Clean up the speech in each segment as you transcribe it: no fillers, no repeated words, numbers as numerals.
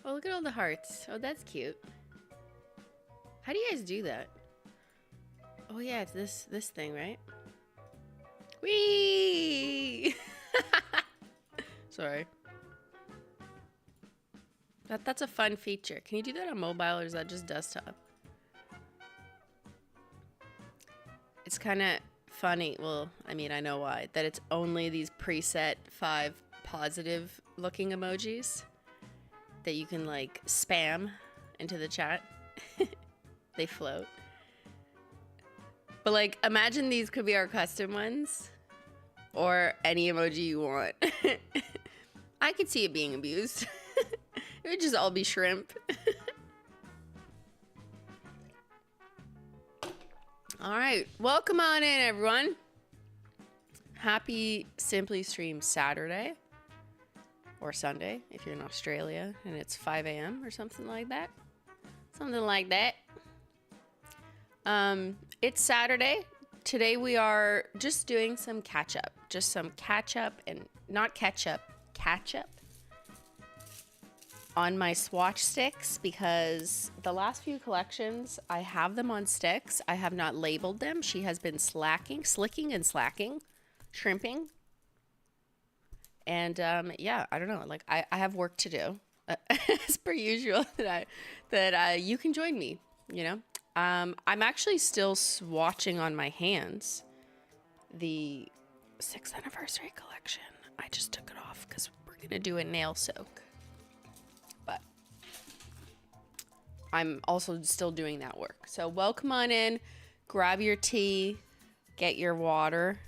Look at all the hearts. Oh, that's cute. How do you guys do that? Oh yeah, it's this thing, right? Whee! Sorry. That's a fun feature. Can you do that on mobile or is that just desktop? It's kind of funny. Well, I mean, I know why. That it's only these preset 5 positive looking emojis that you can like spam into the chat. They float. But like, imagine these could be our custom ones or any emoji you want. I could see it being abused. It would just all be shrimp. All right, welcome on in, everyone. Happy Simply Stream Saturday. Or Sunday, if you're in Australia, and it's 5 a.m. or something like that. Something like that. It's Saturday. Today we are just doing some catch-up. Just some catch-up and not ketchup, catch-up on my swatch sticks because the last few collections, I have them on sticks. I have not labeled them. She has been slicking and slacking, shrimping. And yeah, I don't know. Like I have work to do, as per usual. That you can join me. You know, I'm actually still swatching on my hands. The 6th anniversary collection. I just took it off because we're gonna do a nail soak. But I'm also still doing that work. So welcome on in. Grab your tea. Get your water.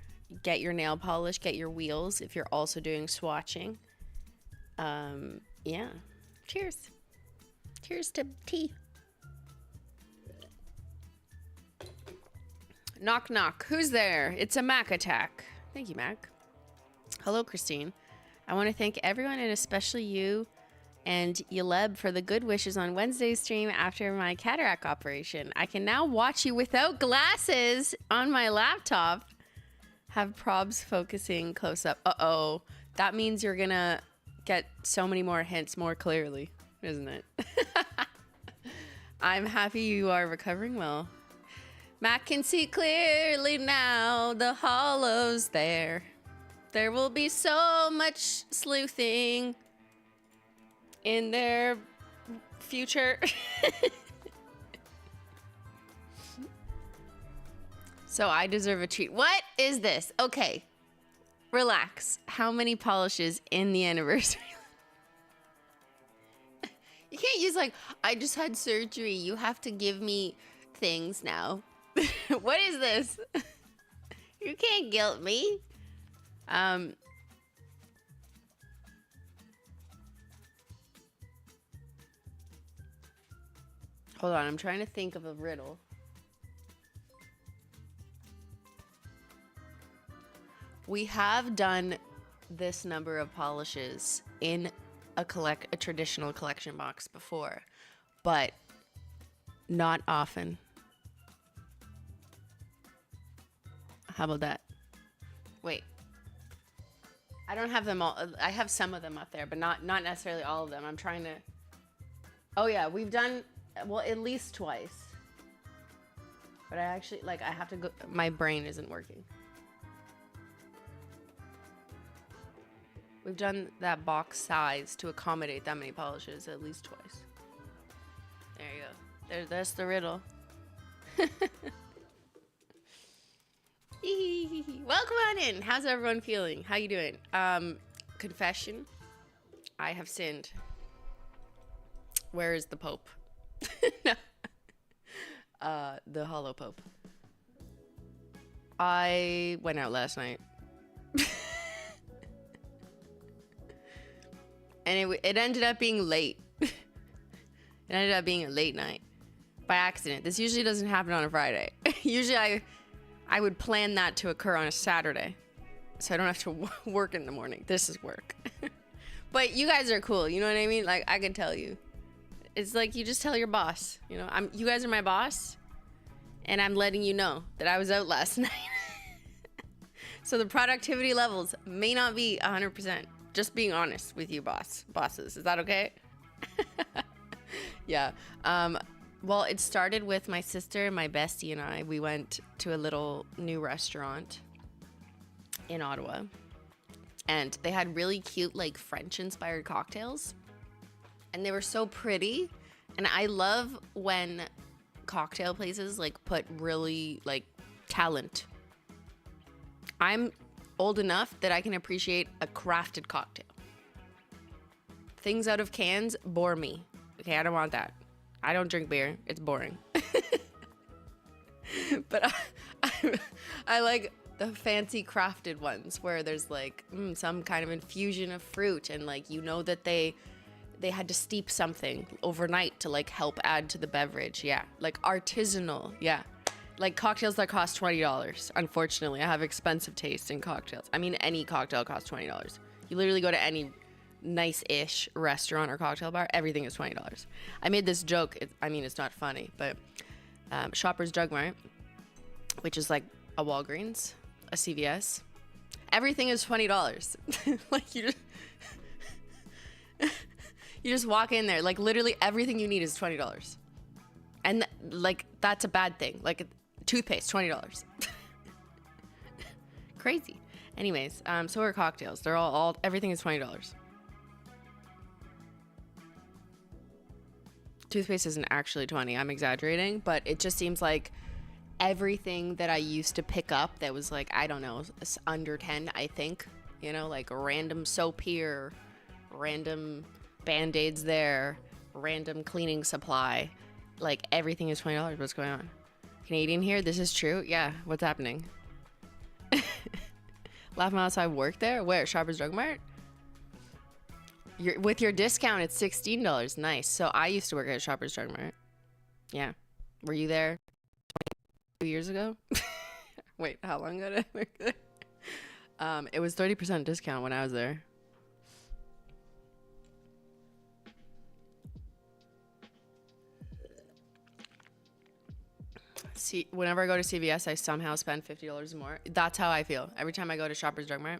Get your nail polish, get your wheels if you're also doing swatching. Yeah. Cheers. Cheers to tea. Knock, knock. Who's there? It's a Mac attack. Thank you, Mac. Hello, Christine. I want to thank everyone and especially you and Yaleb for the good wishes on Wednesday's stream after my cataract operation. I can now watch you without glasses on my laptop. Have probs focusing close up. Uh-oh. That means you're gonna get so many more hints more clearly, isn't it? I'm happy you are recovering well. Matt can see clearly now, the hollows there. There will be so much sleuthing in their future. So I deserve a treat. What is this? Okay, relax. How many polishes in the anniversary? You can't use like, I just had surgery. You have to give me things now. What is this? You can't guilt me. Hold on, I'm trying to think of a riddle. We have done this number of polishes in a traditional collection box before, but not often. How about that? Wait. I don't have them all. I have some of them up there, but not necessarily all of them. I'm trying to... Oh yeah, we've done, well, at least twice. But I actually, like, I have to go... My brain isn't working. We've done that box size to accommodate that many polishes at least twice. There you go. That's the riddle. Welcome on in. How's everyone feeling? How you doing? Confession. I have sinned. Where is the Pope? No. the Hollow Pope. I went out last night. And it ended up being late. It ended up being a late night by accident. This usually doesn't happen on a Friday. Usually I would plan that to occur on a Saturday, so I don't have to work in the morning. This is work. But you guys are cool, you know what I mean? Like, I can tell you. It's like you just tell your boss, you know, you guys are my boss, and I'm letting you know that I was out last night. So the productivity levels may not be 100%. Just being honest with you, bosses. Is that okay? Yeah. Well, it started with my sister, my bestie, and I. We went to a little new restaurant in Ottawa, and they had really cute, like, French-inspired cocktails, and they were so pretty. And I love when cocktail places, like, put really, like, talent. I'm old enough that I can appreciate a crafted cocktail. Things out of cans bore me. Okay, I don't want that. I don't drink beer. It's boring. But I like the fancy crafted ones where there's like some kind of infusion of fruit, and like, you know, that they had to steep something overnight to like help add to the beverage. Yeah, like artisanal. Yeah. Like cocktails that cost $20. Unfortunately, I have expensive taste in cocktails. I mean, any cocktail costs $20. You literally go to any nice-ish restaurant or cocktail bar, everything is $20. I made this joke. It's not funny, but Shoppers Drug Mart, which is like a Walgreens, a CVS, everything is $20. Like you just walk in there, like literally everything you need is $20. And like, that's a bad thing. Like toothpaste, $20. Crazy. Anyways, so are cocktails. They're all everything is $20. Toothpaste isn't actually 20. I'm exaggerating, but it just seems like everything that I used to pick up that was like, I don't know, under 10, I think, you know, like random soap here, random Band-Aids there, random cleaning supply, like everything is $20. What's going on? Canadian here? This is true? Yeah. What's happening? Laugh Mouse, I work there? Where? Shoppers Drug Mart? With your discount, it's $16. Nice. So I used to work at Shoppers Drug Mart. Yeah. Were you there 22 years ago? Wait, how long ago did I work there? It was 30% discount when I was there. See, whenever I go to CVS, I somehow spend $50 more. That's how I feel. Every time I go to Shoppers Drug Mart,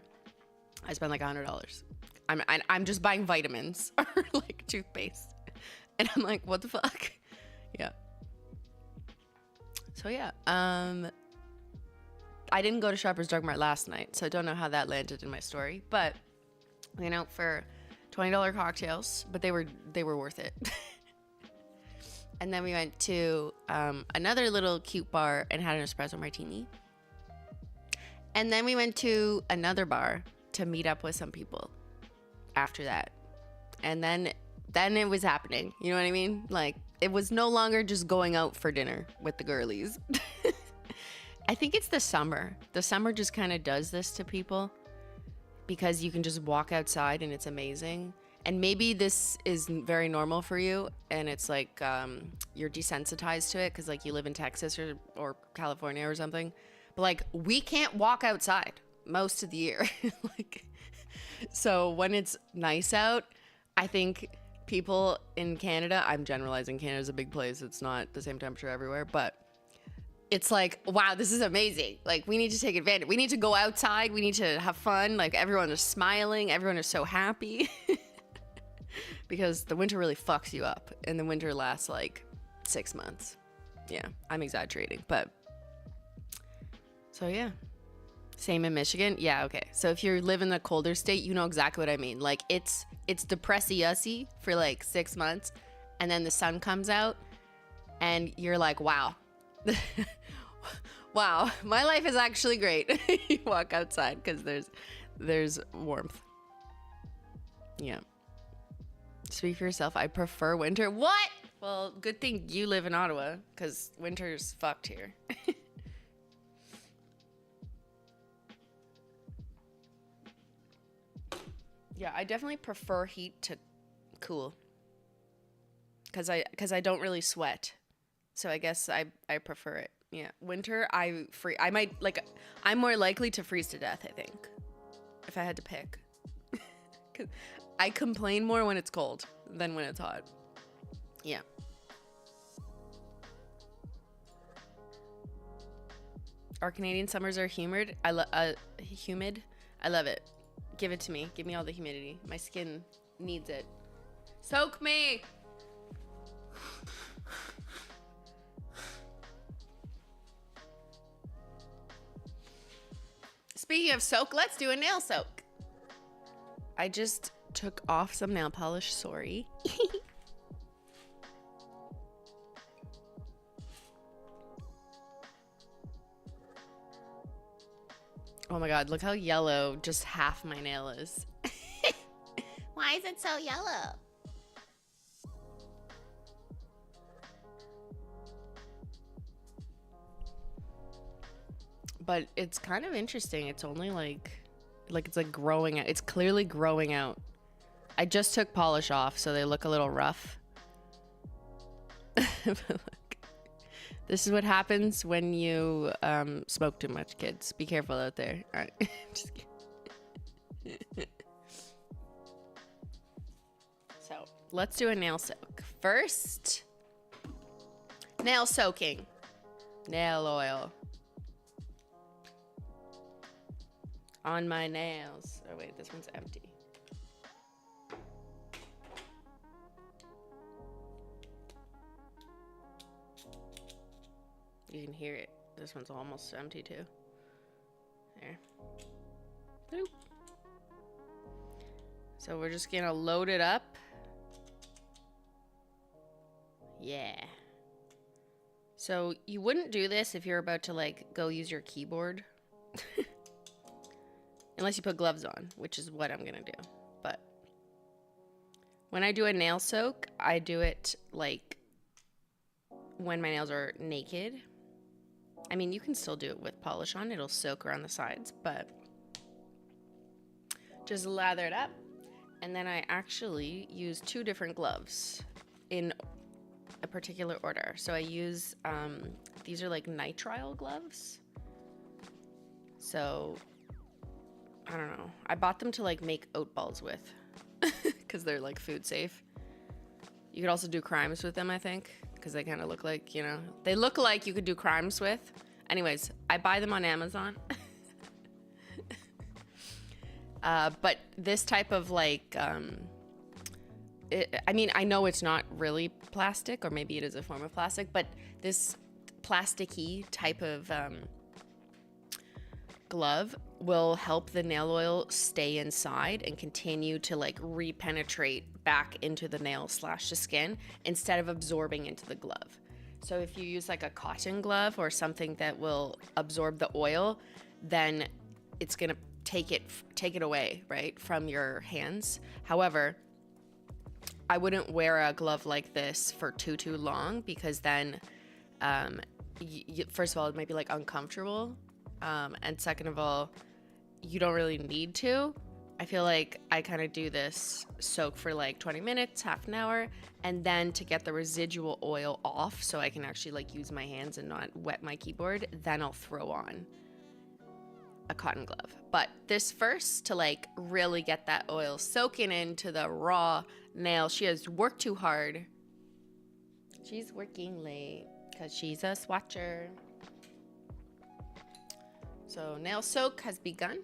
I spend like $100. I'm just buying vitamins or like toothpaste, and I'm like, what the fuck? Yeah. So yeah, I didn't go to Shoppers Drug Mart last night, so I don't know how that landed in my story. But we went out for $20 cocktails, but they were worth it. And then we went to another little cute bar and had an espresso martini. And then we went to another bar to meet up with some people after that. And then it was happening. You know what I mean? Like, it was no longer just going out for dinner with the girlies. I think it's the summer. The summer just kind of does this to people because you can just walk outside and it's amazing. And maybe this is very normal for you, and it's like you're desensitized to it because like you live in Texas or California or something. But like, we can't walk outside most of the year. Like, so when it's nice out, I think people in Canada, I'm generalizing, Canada's a big place. It's not the same temperature everywhere, but it's like, wow, this is amazing. Like, we need to take advantage. We need to go outside. We need to have fun. Like, everyone is smiling. Everyone is so happy. Because the winter really fucks you up, and the winter lasts like 6 months. Yeah, I'm exaggerating, but so yeah. Same in Michigan. Yeah, okay. So if you live in a colder state, you know exactly what I mean. Like, it's depressy-ussy for like 6 months, and then the sun comes out, and you're like, wow. Wow, my life is actually great. You walk outside because there's warmth. Yeah. Speak for yourself. I prefer winter. What? Well, good thing you live in Ottawa, because winter's fucked here. Yeah, I definitely prefer heat to cool. Because I don't really sweat. So I guess I prefer it. Yeah. Winter, I'm more likely to freeze to death, I think. If I had to pick. 'Cause I complain more when it's cold than when it's hot. Yeah. Our Canadian summers are humid. Humid. I love it. Give it to me. Give me all the humidity. My skin needs it. Soak me. Speaking of soak, let's do a nail soak. I just took off some nail polish. Sorry. Oh my god, look how yellow just half my nail is. Why is it so yellow? But it's kind of interesting. It's only like it's like growing out. It's clearly growing out. I just took polish off, so they look a little rough. Look, this is what happens when you smoke too much, kids. Be careful out there. All right. Just kidding. So let's do a nail soak. First, nail soaking. Nail oil. On my nails. Oh wait, this one's empty. You can hear it. This one's almost empty too. There. Boop. So we're just gonna load it up. Yeah. So you wouldn't do this if you're about to like go use your keyboard. Unless you put gloves on, which is what I'm gonna do. But when I do a nail soak, I do it like when my nails are naked. I mean, you can still do it with polish on. It'll soak around the sides, but just lather it up. And then I actually use 2 different gloves in a particular order. So I use, these are like nitrile gloves. So I don't know. I bought them to like make oat balls with because they're like food safe. You could also do crimes with them, I think, because they kind of look like, you know, they look like you could do crimes with. Anyways, I buy them on Amazon. But this type of like, I mean, I know it's not really plastic, or maybe it is a form of plastic, but this plasticky type of glove will help the nail oil stay inside and continue to like repenetrate back into the nail / the skin instead of absorbing into the glove. So if you use like a cotton glove or something that will absorb the oil, then it's gonna take it away, right, from your hands. However, I wouldn't wear a glove like this for too long, because then first of all, it might be like uncomfortable, and second of all, you don't really need to. I feel like I kind of do this soak for like 20 minutes, half an hour, and then to get the residual oil off so I can actually like use my hands and not wet my keyboard, then I'll throw on a cotton glove. But this first, to like really get that oil soaking into the raw nail. She has worked too hard. She's working late because she's a swatcher. So nail soak has begun.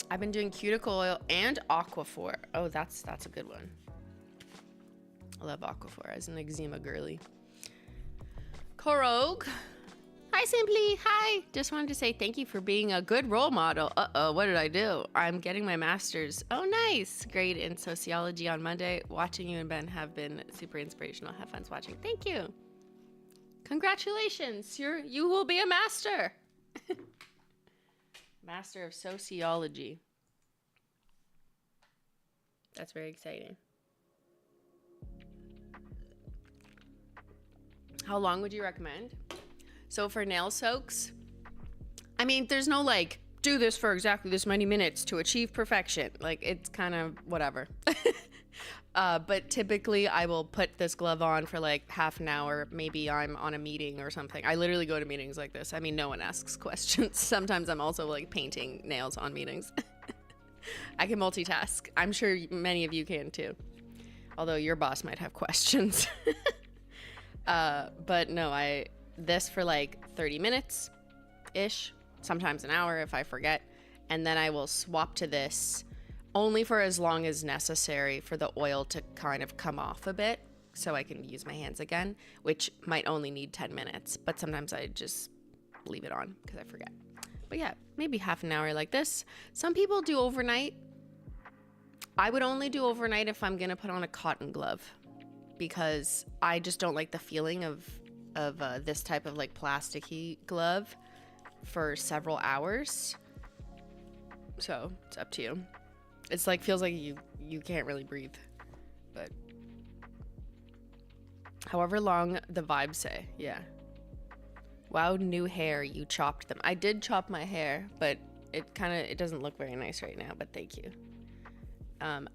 I've been doing cuticle oil and Aquaphor. Oh, that's a good one. I love Aquaphor as an eczema girly. Korog. Hi, Simply. Hi. Just wanted to say thank you for being a good role model. Uh-oh, what did I do? I'm getting my master's. Oh, nice. Grade in sociology on Monday. Watching you and Ben have been super inspirational. Have fun watching. Thank you. Congratulations. You will be a master. Master of Sociology. That's very exciting. How long would you recommend? So for nail soaks, I mean, there's no like, do this for exactly this many minutes to achieve perfection. Like, it's kind of whatever. But typically I will put this glove on for like half an hour. Maybe I'm on a meeting or something. I literally go to meetings like this. I mean, no one asks questions. Sometimes I'm also like painting nails on meetings. I can multitask. I'm sure many of you can too. Although your boss might have questions. But no, this for like 30 minutes-ish, sometimes an hour if I forget. And then I will swap to this only for as long as necessary for the oil to kind of come off a bit so I can use my hands again, which might only need 10 minutes, but sometimes I just leave it on because I forget. But yeah, maybe half an hour like this. Some people do overnight. I would only do overnight if I'm gonna put on a cotton glove because I just don't like the feeling of this type of like plasticky glove for several hours. So it's up to you. It's like, feels like you can't really breathe, but however long the vibes say, yeah. Wow, new hair, you chopped them. I did chop my hair, but it doesn't look very nice right now, but thank you.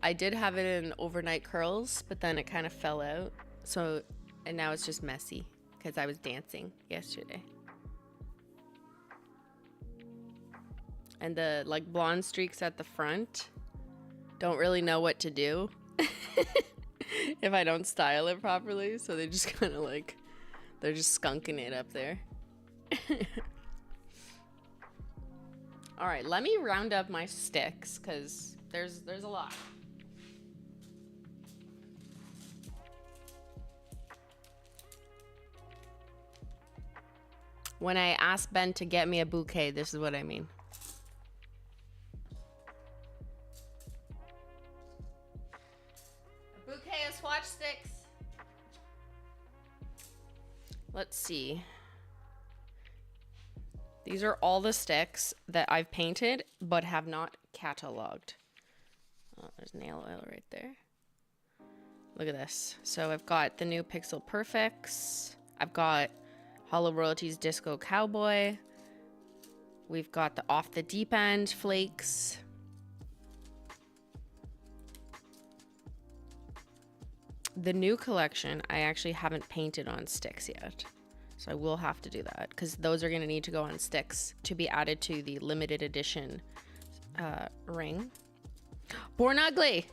I did have it in overnight curls, but then it kind of fell out. So, and now it's just messy because I was dancing yesterday. And the like blonde streaks at the front, don't really know what to do if I don't style it properly. So they just kind of like, they're just skunking it up there. All right, let me round up my sticks because there's a lot. When I asked Ben to get me a bouquet, this is what I mean. A bouquet of swatch sticks. Let's see. These are all the sticks that I've painted but have not catalogued. Oh, there's nail oil right there. Look at this. So I've got the new Pixel Perfects. I've got Hollow Royalties Disco Cowboy. We've got the Off the Deep End Flakes. The new collection, I actually haven't painted on sticks yet. So I will have to do that because those are going to need to go on sticks to be added to the limited edition ring. Born Ugly.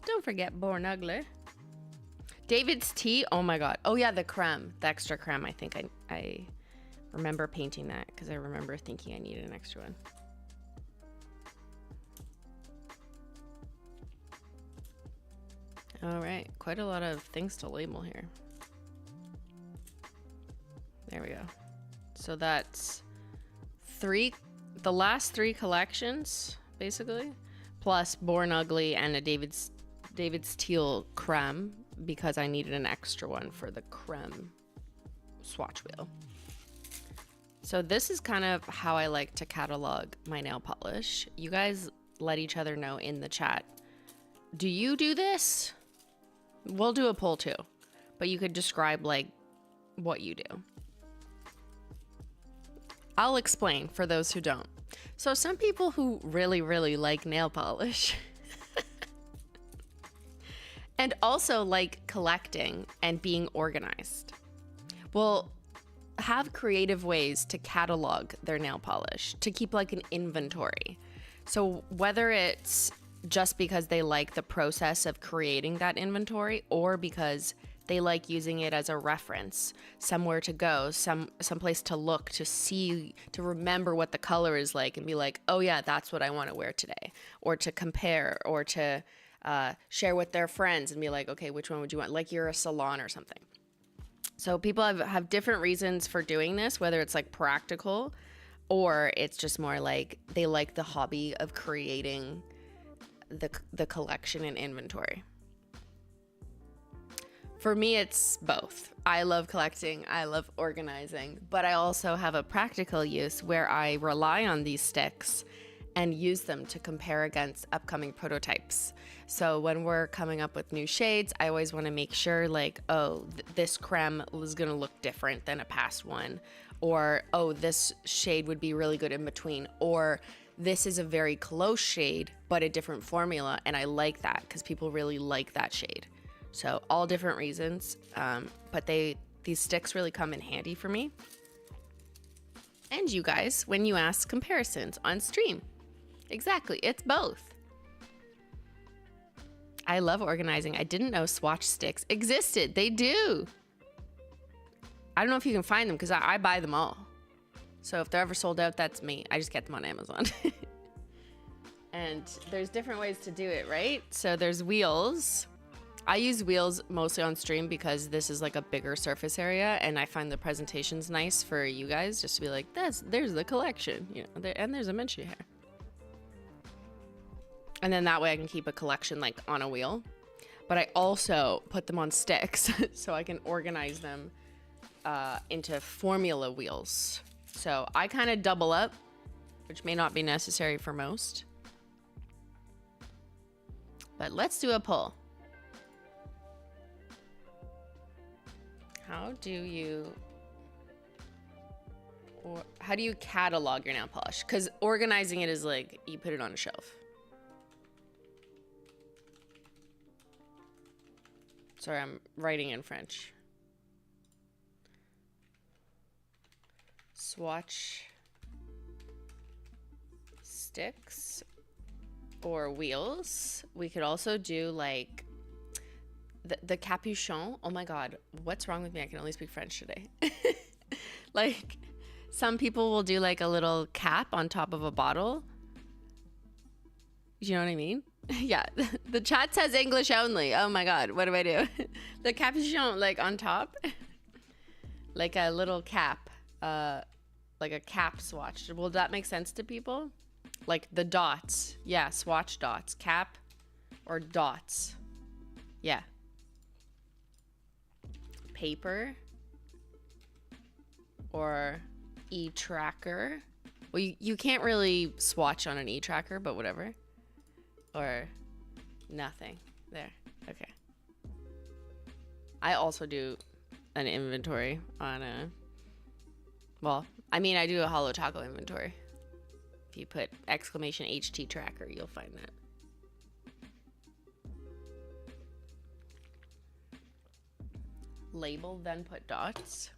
Don't forget Born Ugly. David's Tea. Oh my God. Oh yeah, the creme, the extra creme. I think I remember painting that because I remember thinking I needed an extra one. All right, quite a lot of things to label here. There we go. So that's the last 3 collections, basically, plus Born Ugly and a David's Teal creme because I needed an extra one for the creme swatch wheel. So this is kind of how I like to catalog my nail polish. You guys let each other know in the chat. Do you do this? We'll do a poll too, but you could describe like what you do. I'll explain for those who don't. So some people who really, really like nail polish and also like collecting and being organized will have creative ways to catalog their nail polish, to keep like an inventory. So whether it's just because they like the process of creating that inventory or because they like using it as a reference, somewhere to go, someplace to look, to see, to remember what the color is like and be like, oh yeah, that's what I want to wear today. Or to compare or to share with their friends and be like, okay, which one would you want? Like you're a salon or something. So people have different reasons for doing this, whether it's like practical or it's just more like they like the hobby of creating the collection and inventory. For me, it's both. I love collecting, I love organizing, but I also have a practical use where I rely on these sticks and use them to compare against upcoming prototypes. So when we're coming up with new shades, I always want to make sure like, oh, this creme is going to look different than a past one, or oh, this shade would be really good in between, or this is a very close shade but a different formula, and I like that because people really like that shade. So all different reasons, but these sticks really come in handy for me and you guys when you ask comparisons on stream. Exactly, it's both. I love organizing. I didn't know swatch sticks existed. They do. I don't know if you can find them because I buy them all. So if they're ever sold out, that's me. I just get them on Amazon. And there's different ways to do it, right? So there's wheels. I use wheels mostly on stream because this is like a bigger surface area, and I find the presentations nice for you guys just to be like, there's the collection, you know, and there's a mention here. And then that way I can keep a collection like on a wheel. But I also put them on sticks so I can organize them into formula wheels. So I kind of double up, which may not be necessary for most. But let's do a poll. How do you catalog your nail polish? Because organizing it is like you put it on a shelf. Sorry, I'm writing in French. Swatch sticks or wheels. We could also do like the capuchon. Oh my god, what's wrong with me? I can only speak French today. Like some people will do like a little cap on top of a bottle. You know what I mean? Yeah, the chat says English only. Oh my god, what do I do? The capuchon, like on top, like a little cap, like a cap swatch. Will that make sense to people? Like the dots, yeah, swatch dots, cap or dots, yeah. Paper or e-tracker. Well, you can't really swatch on an e-tracker, but whatever. Or nothing. There. Okay. I also do an inventory on a... Well, I mean, I do a HOLO Taco inventory. If you put exclamation HT tracker, you'll find that. Label, then put dots.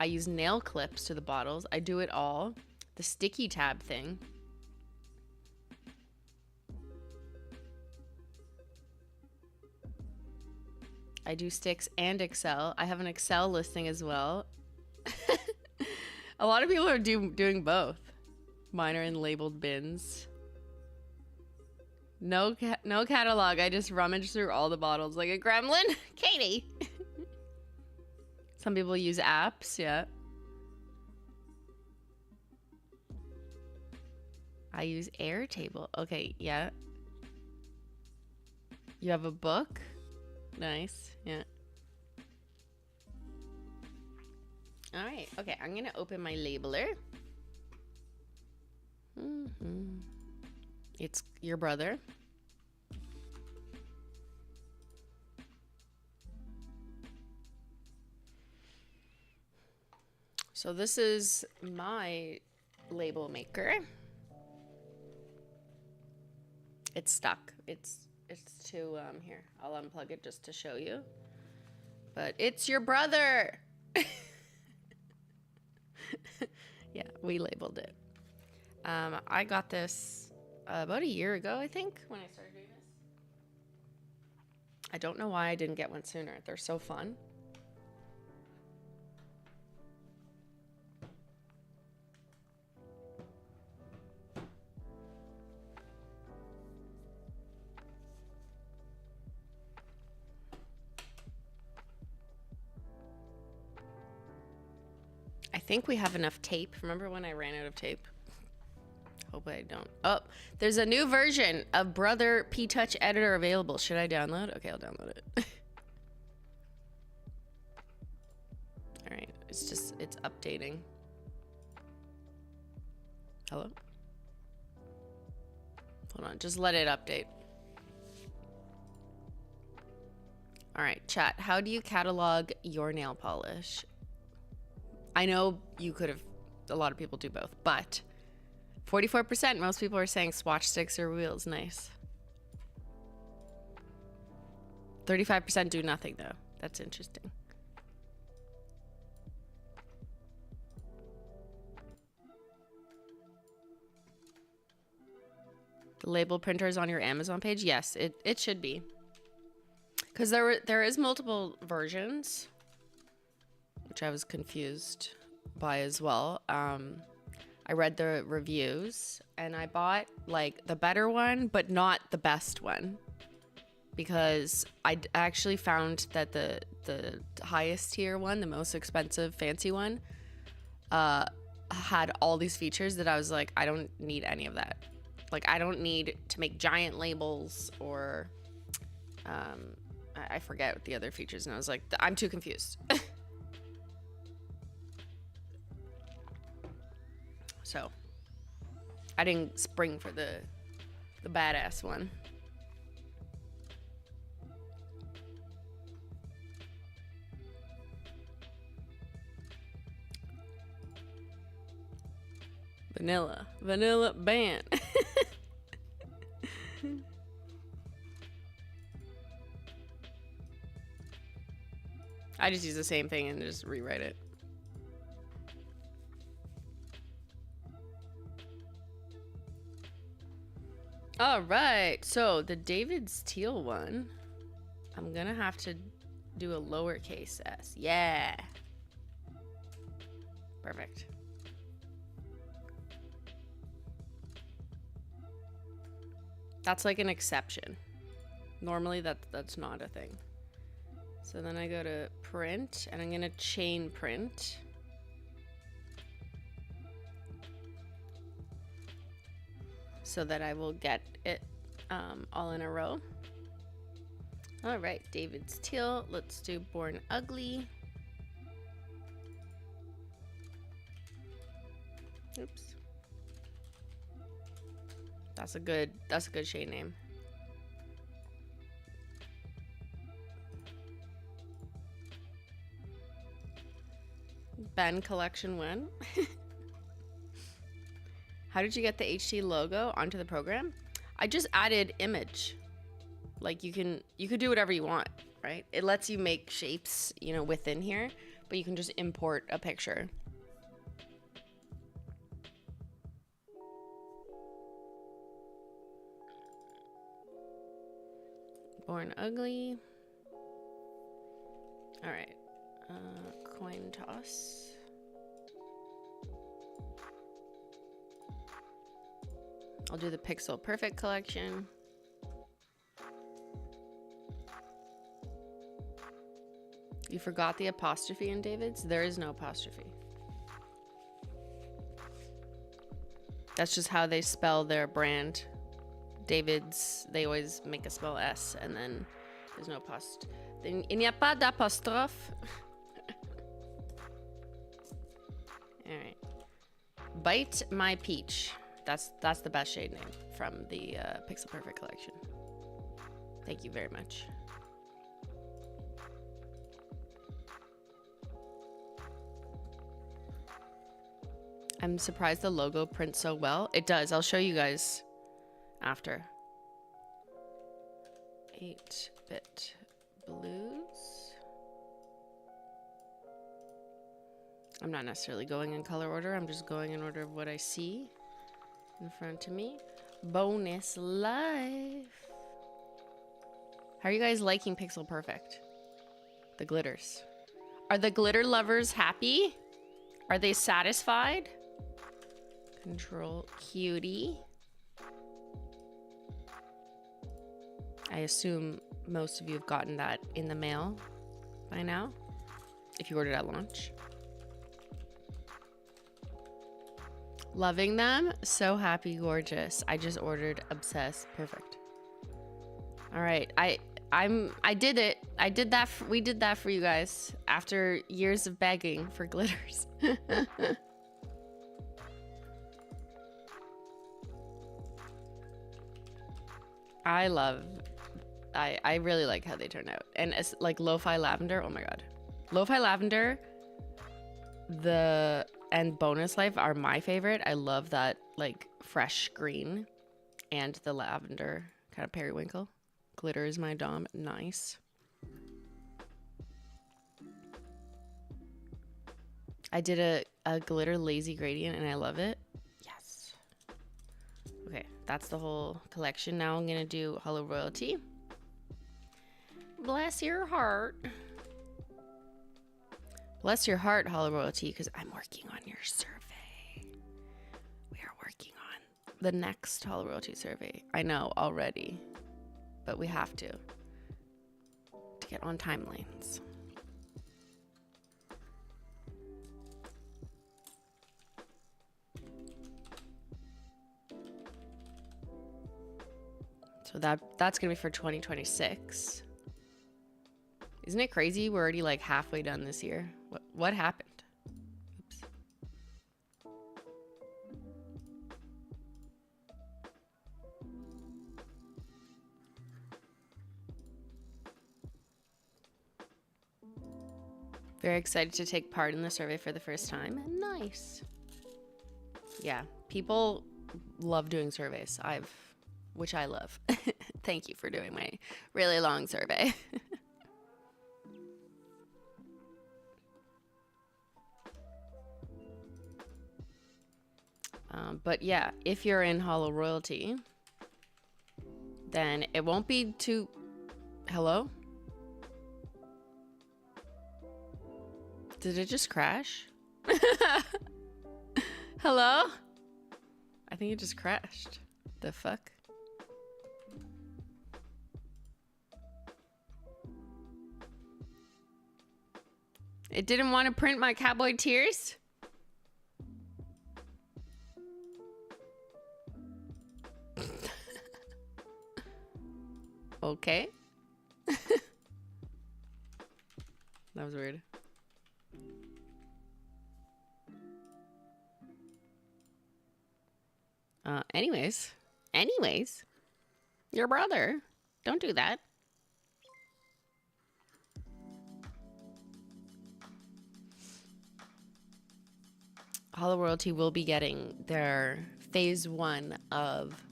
I use nail clips to the bottles. I do it all. The sticky tab thing. I do sticks and Excel. I have an Excel listing as well. A lot of people are doing both. Mine are in labeled bins. No catalog. I just rummage through all the bottles like a gremlin. Katie. Some people use apps, yeah. I use Airtable. Okay, yeah. You have a book? Nice, yeah. All right, okay, I'm gonna open my labeler. It's your brother. So this is my label maker. It's stuck. It's too, here, I'll unplug it just to show you. But it's your brother. Yeah, we labeled it. I got this about a year ago, I think, when I started doing this. I don't know why I didn't get one sooner. They're so fun. I think we have enough tape. Remember when I ran out of tape? Hope I don't. Oh, there's a new version of Brother P-Touch Editor available. Should I download? Okay, I'll download it. All right, it's updating. Hello? Hold on, just let it update. All right, chat. How do you catalog your nail polish? I know you could have, a lot of people do both, but 44%, most people are saying swatch sticks or wheels. Nice. 35% do nothing though. That's interesting. The label printer is on your Amazon page? Yes, it should be. Because there is multiple versions, which I was confused by as well. I read the reviews and I bought like the better one, but not the best one, because I actually found that the highest tier one, the most expensive fancy one, had all these features that I was like, I don't need any of that. Like, I don't need to make giant labels or I forget what the other features, and I was like, I'm too confused. So I didn't spring for the badass one. Vanilla band. I just use the same thing and just rewrite it. All right, so the David's Teal one, I'm gonna have to do a lowercase s. Yeah. Perfect. That's like an exception. Normally that's not a thing. So then I go to print and I'm gonna chain print. So that I will get it all in a row. All right, David's Teal. Let's do Born Ugly. Oops. That's a good shade name. Ben Collection 1. How did you get the HT logo onto the program? I just added image. Like you could do whatever you want, right? It lets you make shapes, you know, within here, but you can just import a picture. Born Ugly. All right, coin toss. I'll do the Pixel Perfect collection. You forgot the apostrophe in David's? There is no apostrophe. That's just how they spell their brand. David's, they always make a spell S and then there's no post. Il n'y a pas d'apostrophe. All right. Bite My Peach. That's the best shade name from the Pixel Perfect collection. Thank you very much. I'm surprised the logo prints so well. It does. I'll show you guys after. 8-bit blues. I'm not necessarily going in color order. I'm just going in order of what I see in front of me. Bonus life. How are you guys liking Pixel Perfect? The glitters. Are the glitter lovers happy? Are they satisfied? Control Cutie. I assume most of you have gotten that in the mail by now, if you ordered at launch. Loving them. So happy, gorgeous. I just ordered obsessed. Perfect. All right. I did it. I did that. We did that for you guys after years of begging for glitters. I really like how they turned out. And it's like lo-fi lavender, oh my god. Lo-fi lavender, and bonus life are my favorite. I love that like fresh green and the lavender kind of periwinkle. Glitter is my dom. Nice. I did a glitter lazy gradient and I love it. Yes. Okay, that's the whole collection. Now I'm gonna do Holo Royalty. Bless your heart. Bless your heart, Holo Royalty, because I'm working on your survey. We are working on the next Holo Royalty survey. I know already, but we have to get on timelines. So that's gonna be for 2026. Isn't it crazy? We're already like halfway done this year. What happened? Oops. Very excited to take part in the survey for the first time. Nice. Yeah, people love doing surveys. Which I love. Thank you for doing my really long survey. But yeah, if you're in Holo Royalty, then it won't be too... Hello? Did it just crash? Hello? I think it just crashed. The fuck? It didn't want to print my cowboy tears? Okay. That was weird. Anyways, your brother. Don't do that. Holo Royalty will be getting their phase 1 of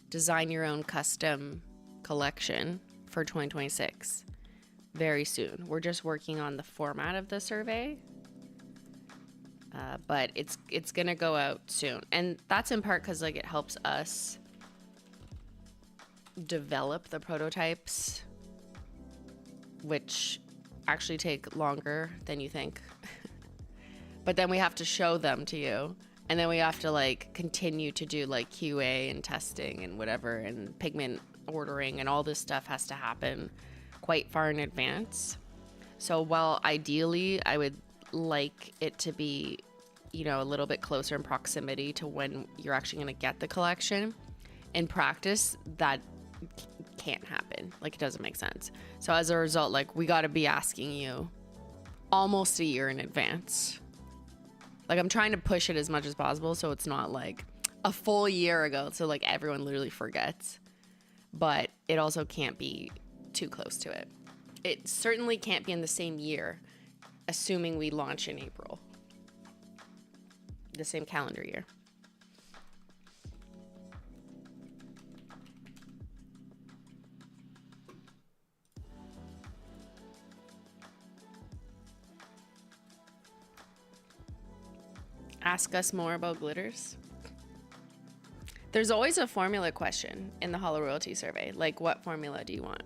design your own custom collection for 2026 very soon. We're just working on the format of the survey, but it's gonna go out soon, and that's in part because like it helps us develop the prototypes, which actually take longer than you think. But then we have to show them to you, and then we have to like continue to do like QA and testing and whatever, and pigment ordering, and all this stuff has to happen quite far in advance. So while ideally I would like it to be, you know, a little bit closer in proximity to when you're actually going to get the collection, in practice that can't happen. Like, it doesn't make sense. So as a result, like, we got to be asking you almost a year in advance. Like, I'm trying to push it as much as possible so it's not like a full year ago, so like everyone literally forgets. But it also can't be too close to it. It certainly can't be in the same year, assuming we launch in April. The same calendar year. Ask us more about glitters. There's always a formula question in the Holo Royalty survey. Like, what formula do you want?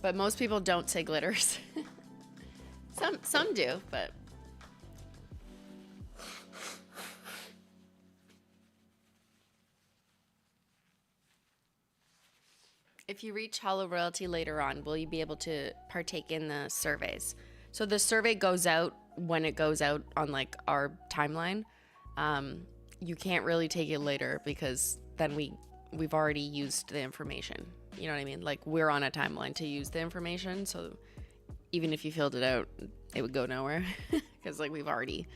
But most people don't say glitters. Some do, but... If you reach Holo Royalty later on, will you be able to partake in the surveys? So the survey goes out when it goes out on like our timeline. You can't really take it later because then we've already used the information. You know what I mean? Like, we're on a timeline to use the information. So even if you filled it out, it would go nowhere because like we've already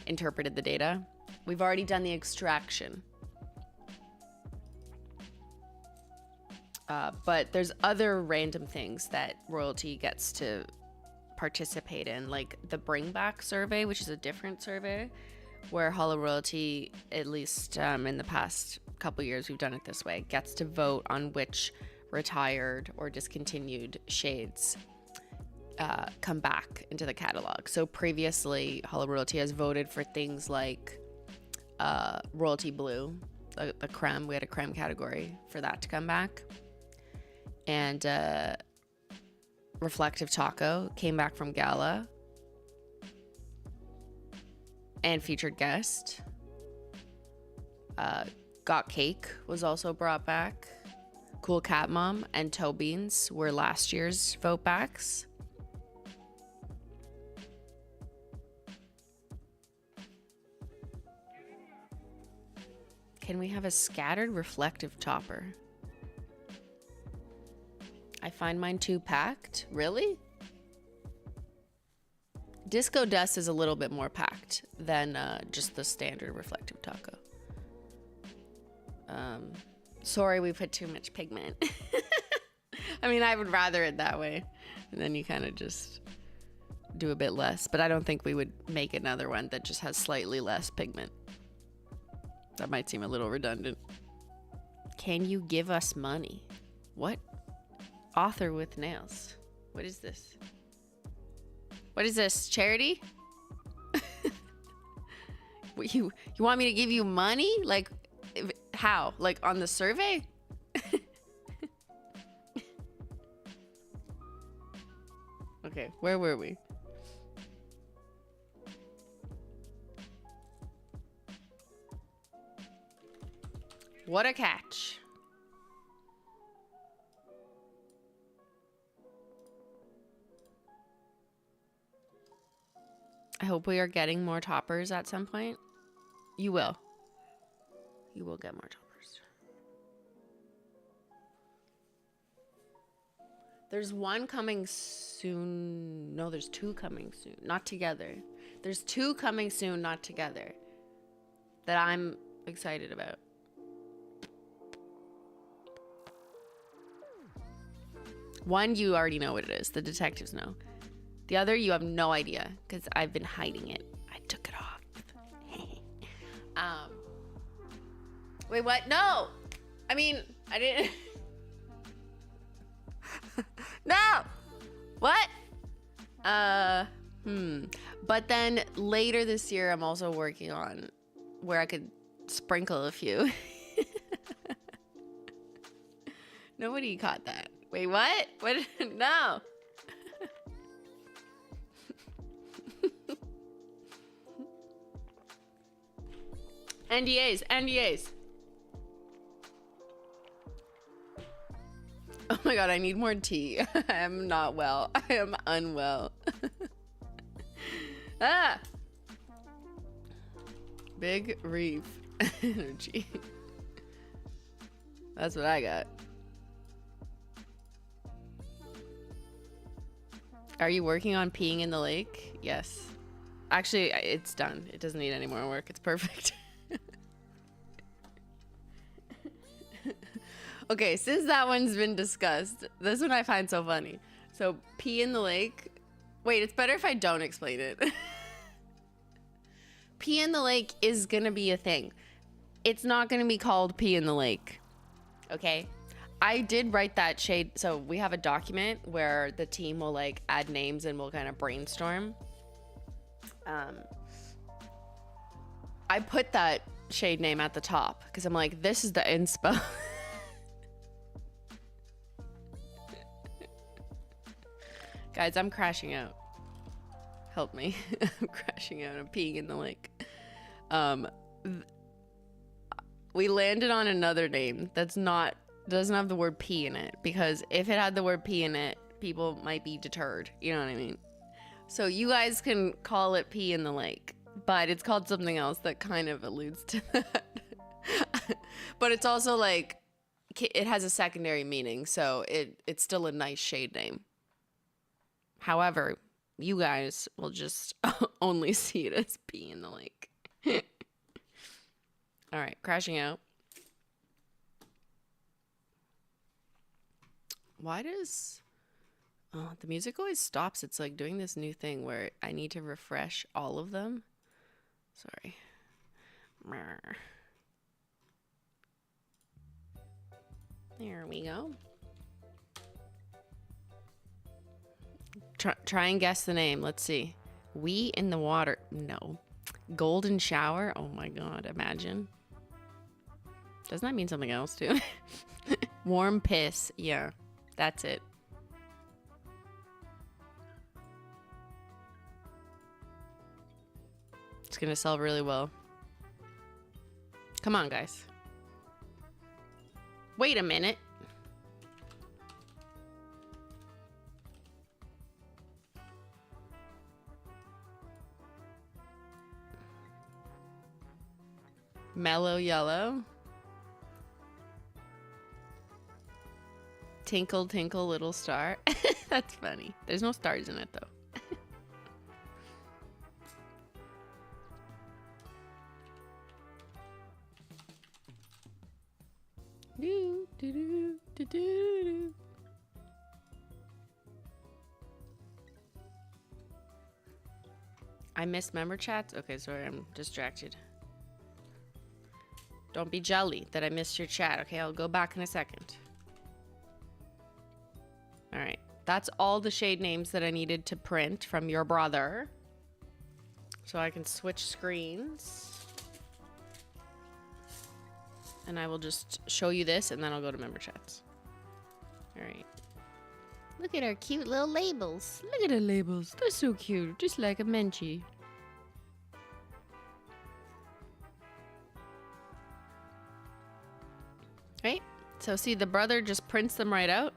interpreted the data. We've already done the extraction. But there's other random things that royalty gets to participate in, like the Bring Back survey, which is a different survey, where Holo Royalty, at least in the past couple years we've done it this way, gets to vote on which retired or discontinued shades come back into the catalog. So previously, Holo Royalty has voted for things like Royalty Blue, the creme. We had a creme category for that to come back. And Reflective Taco came back from Gala. And featured guest. Got Cake was also brought back. Cool Cat Mom and Toe Beans were last year's vote backs. Can we have a scattered reflective topper? I find mine too packed. Really? Disco Dust is a little bit more packed than just the standard reflective taco. Sorry, we put too much pigment. I mean, I would rather it that way. And then you kind of just do a bit less. But I don't think we would make another one that just has slightly less pigment. That might seem a little redundant. Can you give us money? What? Author with nails. What is this? What is this? Charity? You want me to give you money? Like, how? Like on the survey? Okay, where were we? What a catch. I hope we are getting more toppers at some point. You will. You will get more toppers. There's one coming soon. No, there's two coming soon. Not together. There's two coming soon, not together. That I'm excited about. One, you already know what it is. The detectives know. The other, you have no idea because I've been hiding it. I took it off. Wait, what? No! I mean, I didn't... No! What? But then later this year, I'm also working on where I could sprinkle a few. Nobody caught that. Wait, what? What? No. NDAs. Oh my god, I need more tea. I am not well. I am unwell. Ah! Big reef energy. That's what I got. Are you working on peeing in the lake? Yes. Actually, it's done. It doesn't need any more work. It's perfect. Okay, since that one's been discussed, this one I find so funny. So, pee in the lake. Wait, it's better if I don't explain it. Pee in the lake is gonna be a thing. It's not gonna be called pee in the lake. Okay? I did write that shade. So, we have a document where the team will like add names and we'll kind of brainstorm. I put that shade name at the top because I'm like, this is the inspo. Guys, I'm crashing out. Help me. I'm crashing out. I'm peeing in the lake. We landed on another name that's not, doesn't have the word pee in it, because if it had the word pee in it, people might be deterred. You know what I mean? So you guys can call it pee in the lake, but it's called something else that kind of alludes to that. But it's also like, it has a secondary meaning, so it's still a nice shade name. However, you guys will just only see it as pee in the lake. All right, crashing out. Why does... Oh, the music always stops. It's like doing this new thing where I need to refresh all of them. Sorry. There we go. Try and guess the name. Let's see. We in the water. No. Golden shower. Oh my god. Imagine. Doesn't that mean something else too? Warm piss. Yeah. That's it. It's gonna sell really well. Come on, guys. Wait a minute. Mellow yellow. Tinkle, tinkle, little star. That's funny. There's no stars in it, though. Do, do, do, do, do, do. I missed member chats? Okay, sorry, I'm distracted. Don't be jelly that I missed your chat. Okay, I'll go back in a second. All right, that's all the shade names that I needed to print from your brother. So I can switch screens. And I will just show you this and then I'll go to member chats. All right. Look at our cute little labels. Look at the labels. They're so cute. Just like a Menchie. Right? So see, the brother just prints them right out.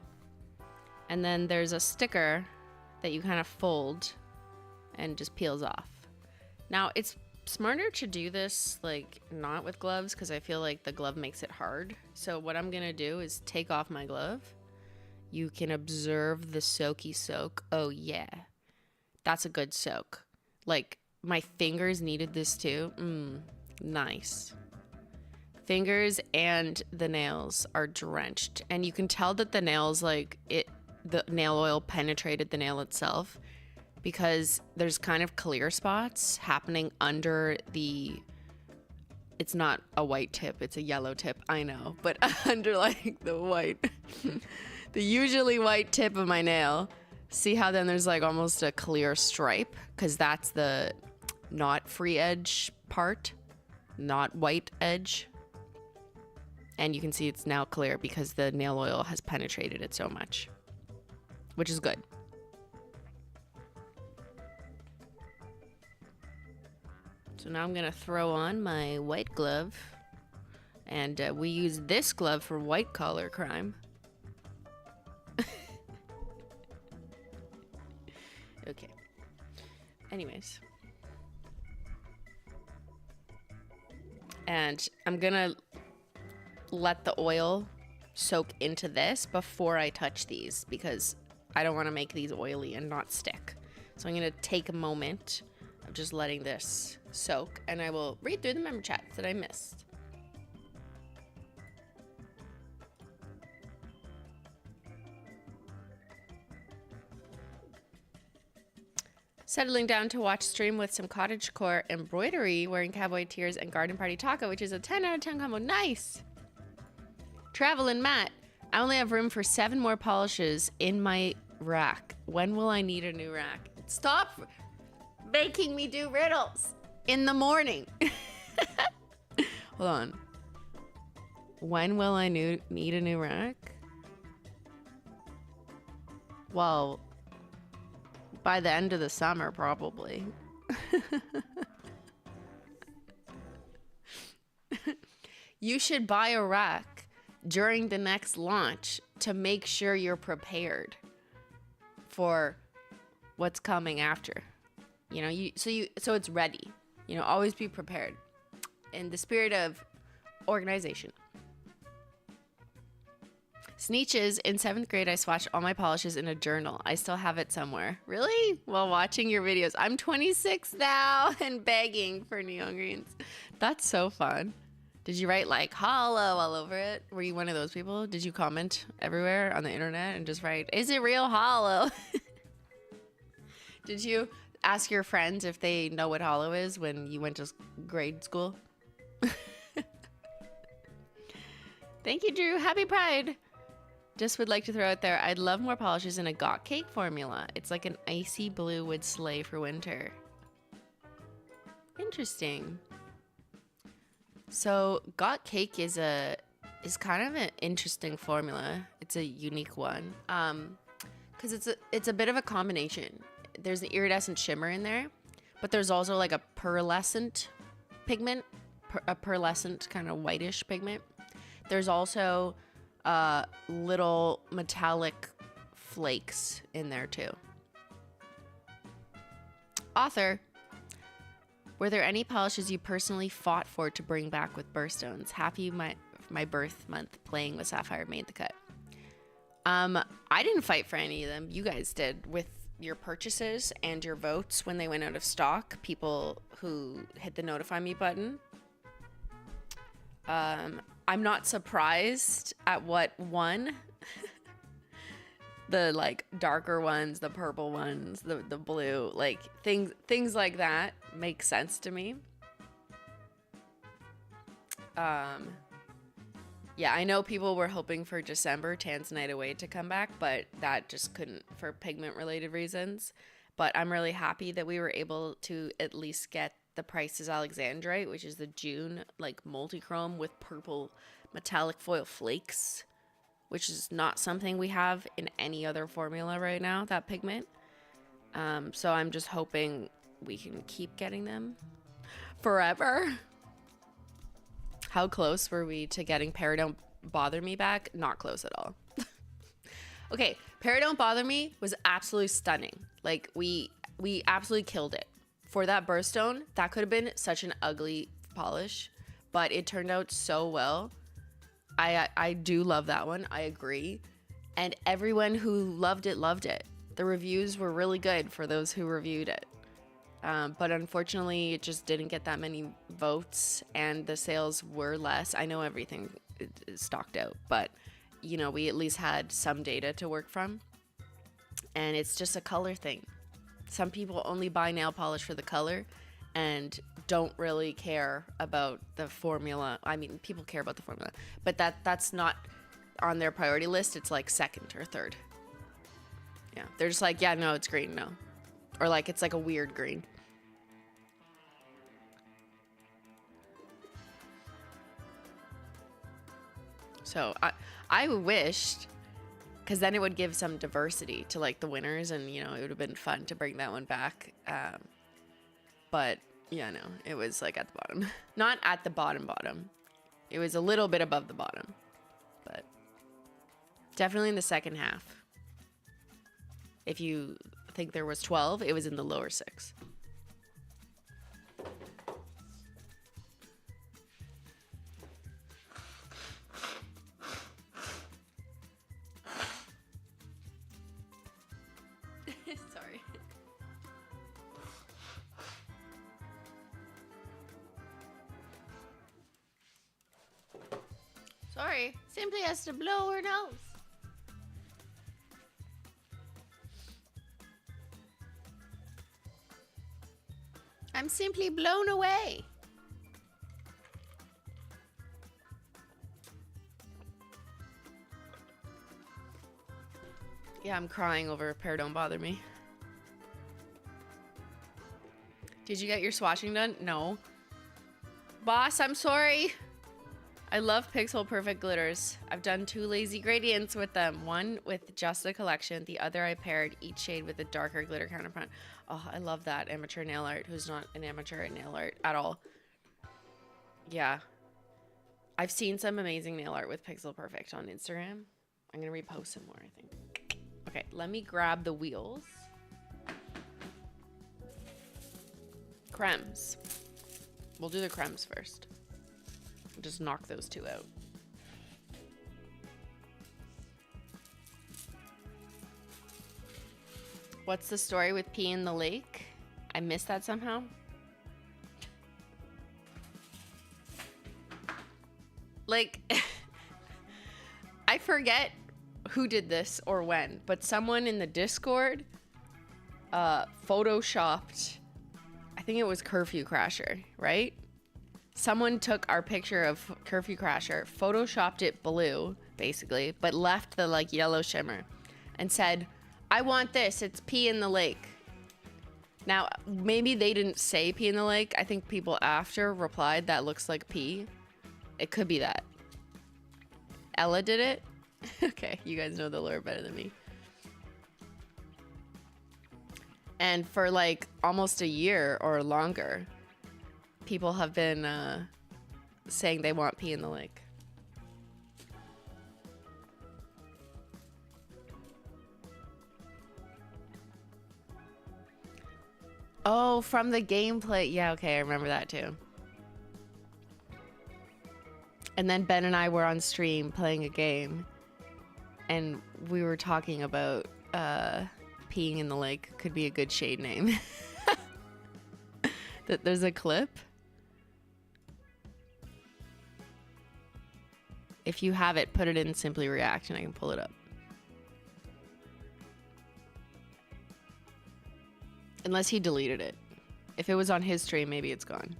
And then there's a sticker that you kind of fold and just peels off. Now, it's smarter to do this like not with gloves because I feel like the glove makes it hard. So what I'm gonna do is take off my glove. You can observe the soaky soak. Oh yeah, that's a good soak. Like my fingers needed this too. Nice. Fingers and the nails are drenched, and you can tell that the nails, like the nail oil penetrated the nail itself, because there's kind of clear spots happening under the, it's not a white tip, it's a yellow tip, I know, but under like the white, the usually white tip of my nail. See how then there's like almost a clear stripe, because that's the not free edge part, not white edge. And you can see it's now clear because the nail oil has penetrated it so much, which is good. So now I'm gonna throw on my white glove, and we use this glove for white collar crime. Okay. Anyways. And I'm gonna let the oil soak into this before I touch these because I don't want to make these oily and not stick. So I'm gonna take a moment of just letting this soak, and I will read through the member chats that I missed. Settling down to watch stream with some cottagecore embroidery, wearing cowboy tears and garden party taco, which is a 10 out of 10 combo. Nice. Travelin' Matt, I only have room for 7 more polishes in my rack. When will I need a new rack? Stop making me do riddles in the morning. Hold on. When will I need a new rack? Well, by the end of the summer, probably. You should buy a rack during the next launch to make sure you're prepared for what's coming after. You know, so it's ready. You know, always be prepared in the spirit of organization. Sneeches, in 7th grade, I swatched all my polishes in a journal. I still have it somewhere. Really? While watching your videos. I'm 26 now and begging for neon greens. That's so fun. Did you write like hollow all over it? Were you one of those people? Did you comment everywhere on the internet and just write, is it real hollow? Did you ask your friends if they know what hollow is when you went to grade school? Thank you, Drew. Happy Pride. Just would like to throw out there, I'd love more polishes in a got cake formula. It's like an icy blue would slay for winter. Interesting. So got cake is kind of an interesting formula. It's a unique one. Because it's a bit of a combination. There's an iridescent shimmer in there, but there's also like a pearlescent pigment, a pearlescent kind of whitish pigment. There's also little metallic flakes in there too. Author, were there any polishes you personally fought for to bring back with birthstones? Happy my birth month playing with Sapphire made the cut. I didn't fight for any of them. You guys did with your purchases and your votes when they went out of stock. People who hit the notify me button. I'm not surprised at what won. The like darker ones, the purple ones, the blue, like things like that make sense to me. Yeah, I know people were hoping for December Tanzanite Away to come back, but that just couldn't for pigment related reasons. But I'm really happy that we were able to at least get the Price's Alexandrite, which is the June like multi-chrome with purple metallic foil flakes, which is not something we have in any other formula right now, that pigment. So I'm just hoping we can keep getting them forever. How close were we to getting Para Don't Bother Me back? Not close at all. Okay, Para Don't Bother Me was absolutely stunning. Like we absolutely killed it. For that birthstone, that could have been such an ugly polish, but it turned out so well. I do love that one. I agree. And everyone who loved it. The reviews were really good for those who reviewed it. But unfortunately, it just didn't get that many votes and the sales were less. I know everything is stocked out, but you know, we at least had some data to work from. And it's just a color thing. Some people only buy nail polish for the color and don't really care about the formula. I mean, people care about the formula, but that's not on their priority list. It's like second or third. Yeah, they're just like, yeah, no, it's green, no. Or like, it's like a weird green. So I wished, because then it would give some diversity to like the winners, and you know, it would have been fun to bring that one back. But yeah, no, it was like at the bottom. Not at the bottom. It was a little bit above the bottom, but definitely in the second half. If you think there was 12, it was in the lower 6. Sorry. Sorry. Simply has to blow her nose. I'm simply blown away. Yeah, I'm crying over Para Don't Bother Me. Did you get your swatching done? No. Boss, I'm sorry. I love Pixel Perfect glitters. I've done 2 lazy gradients with them. One with just the collection. The other I paired each shade with a darker glitter counterpart. Oh, I love that amateur nail art who's not an amateur at nail art at all. Yeah. I've seen some amazing nail art with Pixel Perfect on Instagram. I'm going to repost some more, I think. Okay, let me grab the wheels. Cremes. We'll do the cremes first. Just knock those 2 out. What's the story with pee in the lake? I missed that somehow. Like, I forget who did this or when, but someone in the Discord photoshopped, I think it was Curfew Crasher, right? Someone took our picture of Curfew Crasher, photoshopped it blue, basically, but left the like yellow shimmer and said, I want this, it's pee in the lake. Now, maybe they didn't say pee in the lake. I think people after replied, that looks like pee. It could be that. Ella did it? Okay, you guys know the lore better than me. And for like almost a year or longer, people have been saying they want pee in the lake. Oh, from the gameplay. Yeah, okay, I remember that too. And then Ben and I were on stream playing a game, and we were talking about peeing in the lake could be a good shade name. That there's a clip. If you have it, put it in Simply React and I can pull it up. Unless he deleted it. If it was on his stream, maybe it's gone.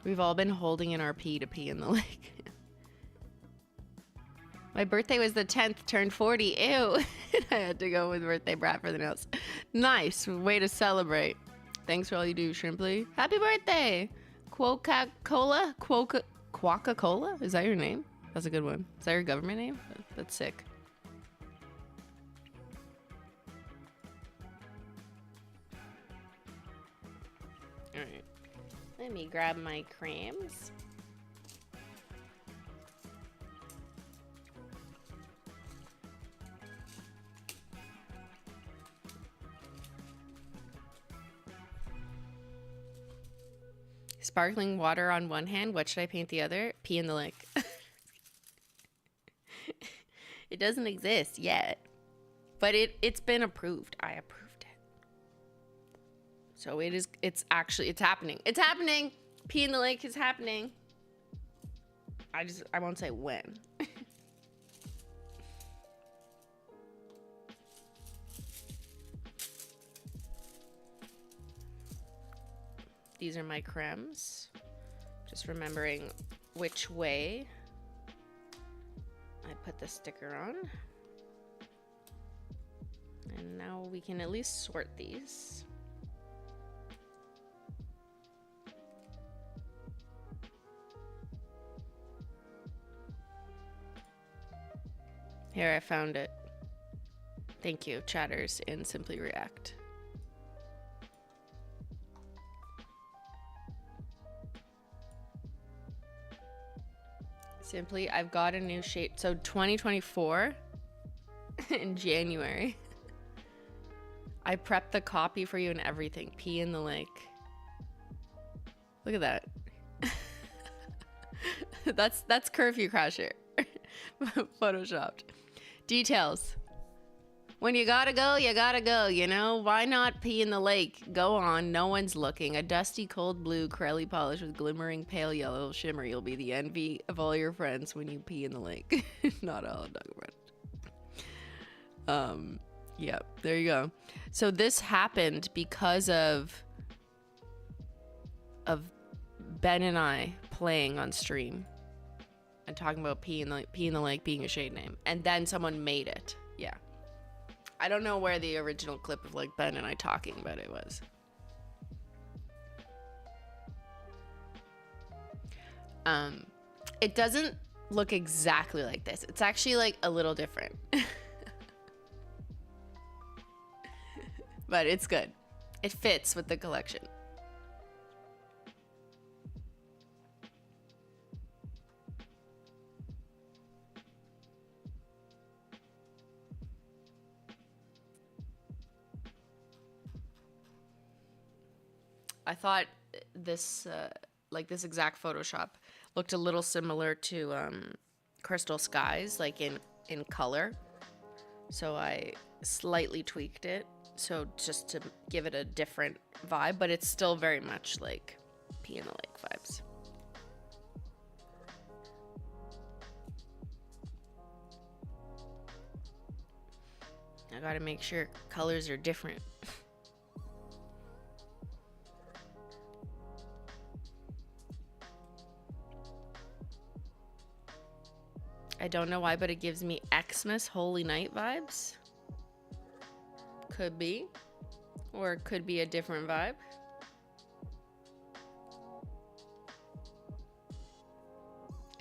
We've all been holding in our pee to pee in the lake. My birthday was the 10th, turned 40. Ew. I had to go with birthday brat for the notes. Nice. Way to celebrate. Thanks for all you do, Shrimply. Happy birthday. Coca-Cola? Coca-Cola? Is that your name? That's a good one. Is that your government name? That's sick. All right. Let me grab my crayons. Sparkling water on one hand. What should I paint the other? Pee in the lake. It doesn't exist yet. But it's been approved. I approved it. So it's happening. It's happening. Pee in the lake is happening. I won't say when. These are my cremes. Just remembering which way I put the sticker on. And now we can at least sort these. Here, I found it. Thank you, chatters in Simply React. Simply, I've got a new shade. So 2024 in January. I prepped the copy for you and everything. Pee in the lake. Look at that. That's Curfew Crasher. Photoshopped. Details. When you gotta go, you know? Why not pee in the lake? Go on, no one's looking. A dusty, cold blue, Corelli polish with glimmering pale yellow shimmer. You'll be the envy of all your friends when you pee in the lake. Not all, I'm talking about it. Yep, there you go. So this happened because of Ben and I playing on stream and talking about pee in the lake being a shade name. And then someone made it. Yeah. I don't know where the original clip of like Ben and I talking about it was. It doesn't look exactly like this. It's actually like a little different. But it's good. It fits with the collection. I thought this, like this exact Photoshop looked a little similar to Crystal Skies, like in color. So I slightly tweaked it. So just to give it a different vibe, but it's still very much like Pee in the Lake vibes. I gotta make sure colors are different. I don't know why, but it gives me Xmas Holy Night vibes. Could be. Or it could be a different vibe.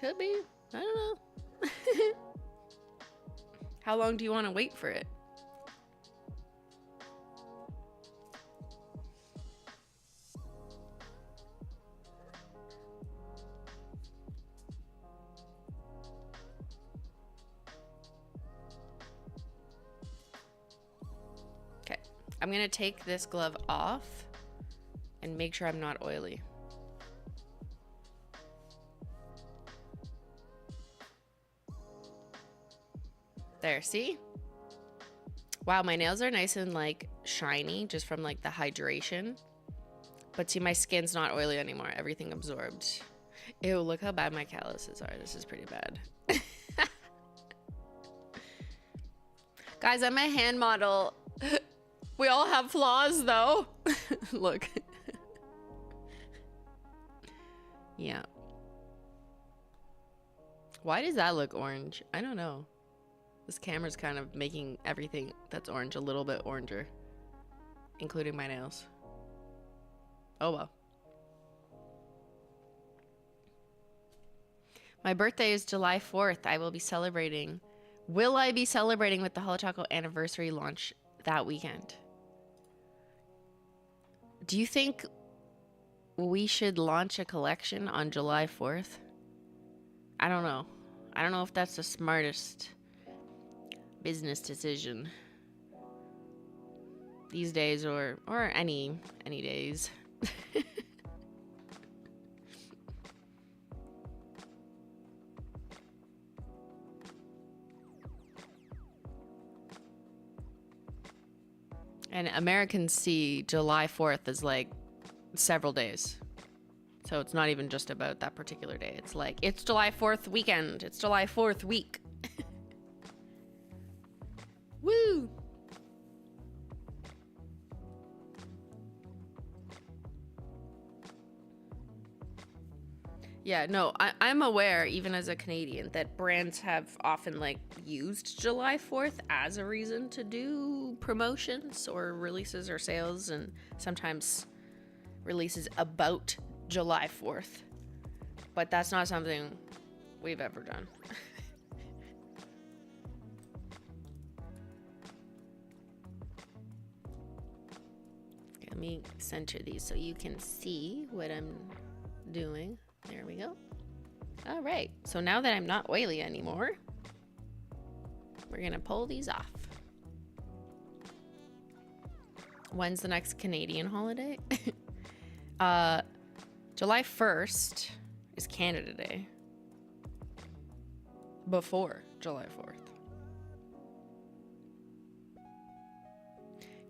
Could be. I don't know. How long do you want to wait for it? Okay. I'm going to take this glove off and make sure I'm not oily. There, see? Wow, my nails are nice and like shiny just from like the hydration. But see, my skin's not oily anymore. Everything absorbed. Ew, look how bad my calluses are. This is pretty bad. Guys, I'm a hand model. We all have flaws though. Look. Yeah. Why does that look orange? I don't know. This camera's kind of making everything that's orange a little bit oranger, including my nails. Oh well. My birthday is July 4th. I will be celebrating. Will I be celebrating with the HOLO THERE anniversary launch that weekend? Do you think we should launch a collection on July 4th? I don't know. I don't know if that's the smartest business decision these days or any days. And Americans see July 4th as like several days. So it's not even just about that particular day. It's like, it's July 4th weekend. It's July 4th week. Woo! Yeah, no, I'm aware, even as a Canadian, that brands have often like used July 4th as a reason to do promotions or releases or sales, and sometimes releases about July 4th. But that's not something we've ever done. Let me center these so you can see what I'm doing. There we go. All right, so now that I'm not oily anymore, we're gonna pull these off. When's the next Canadian holiday? July 1st is Canada Day. Before July 4th.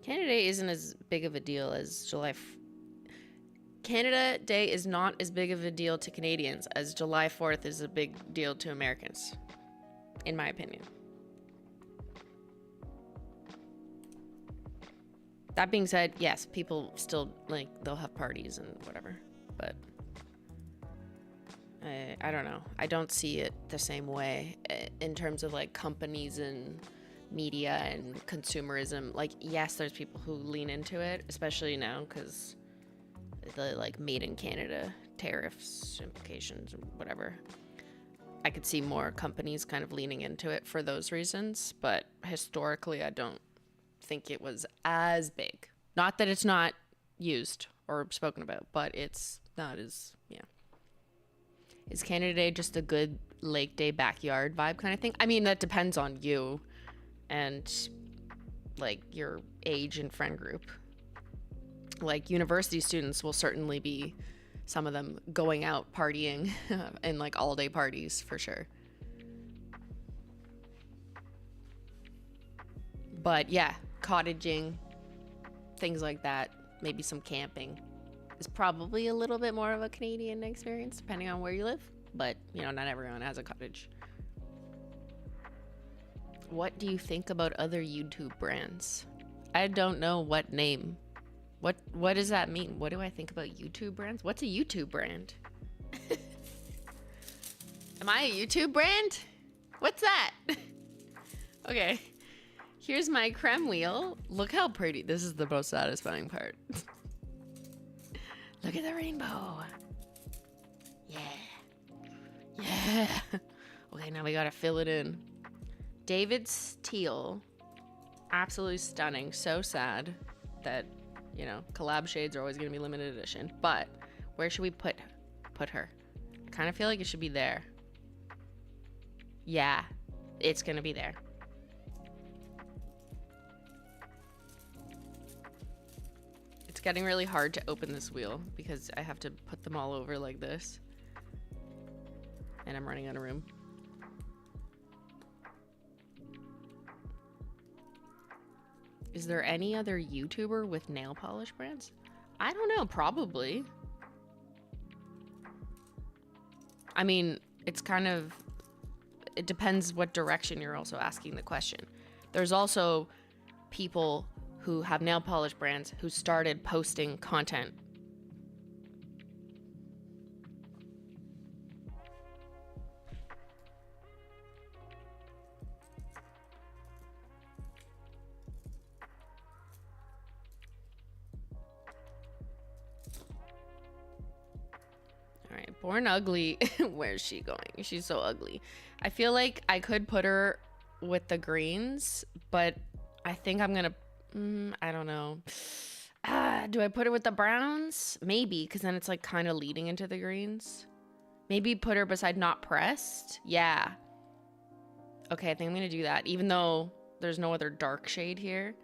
Canada Day isn't as big of a deal as Canada Day is not as big of a deal to Canadians as July 4th is a big deal to Americans, in my opinion. That being said, yes, people still, like, they'll have parties and whatever, but I don't know. I don't see it the same way in terms of, like, companies and media and consumerism. Like, yes, there's people who lean into it, especially now because the like made in Canada tariffs implications or whatever. I could see more companies kind of leaning into it for those reasons, but historically I don't think it was as big. Not that it's not used or spoken about, but it's not as, yeah. Is Canada Day just a good lake day backyard vibe kind of thing? I mean, that depends on you and like your age and friend group. Like university students will certainly be, some of them, going out partying and like all day parties for sure. But yeah, cottaging, things like that, maybe some camping is probably a little bit more of a Canadian experience depending on where you live. But you know, not everyone has a cottage. What do you think about other YouTube brands? I don't know what name. What does that mean? What do I think about YouTube brands? What's a YouTube brand? Am I a YouTube brand? What's that? Okay. Here's my creme wheel. Look how pretty. This is the most satisfying part. Look at the rainbow. Yeah. Yeah. Okay, now we gotta fill it in. David's teal. Absolutely stunning. So sad that, you know, collab shades are always gonna be limited edition. But where should we put her? I kind of feel like it should be there. Yeah, it's gonna be there. It's getting really hard to open this wheel because I have to put them all over like this. And I'm running out of room. Is there any other YouTuber with nail polish brands? I don't know, probably. I mean, it's kind of, it depends what direction you're also asking the question. There's also people who have nail polish brands who started posting content. All right, Born Ugly. Where's she going? She's so ugly. I feel like I could put her with the greens, but I think I'm gonna, I don't know. Do I put her with the browns? Maybe, because then it's like kind of leading into the greens. Maybe put her beside Not Pressed. Yeah. Okay, I think I'm gonna do that, even though there's no other dark shade here.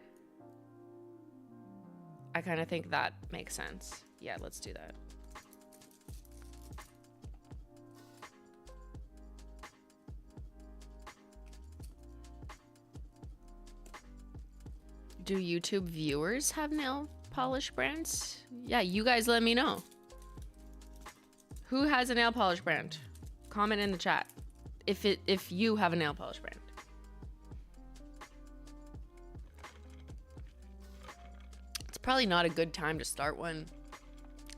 I kind of think that makes sense. Yeah, let's do that. Do YouTube viewers have nail polish brands? Yeah, you guys let me know. Who has a nail polish brand? Comment in the chat if you have a nail polish brand. It's probably not a good time to start one.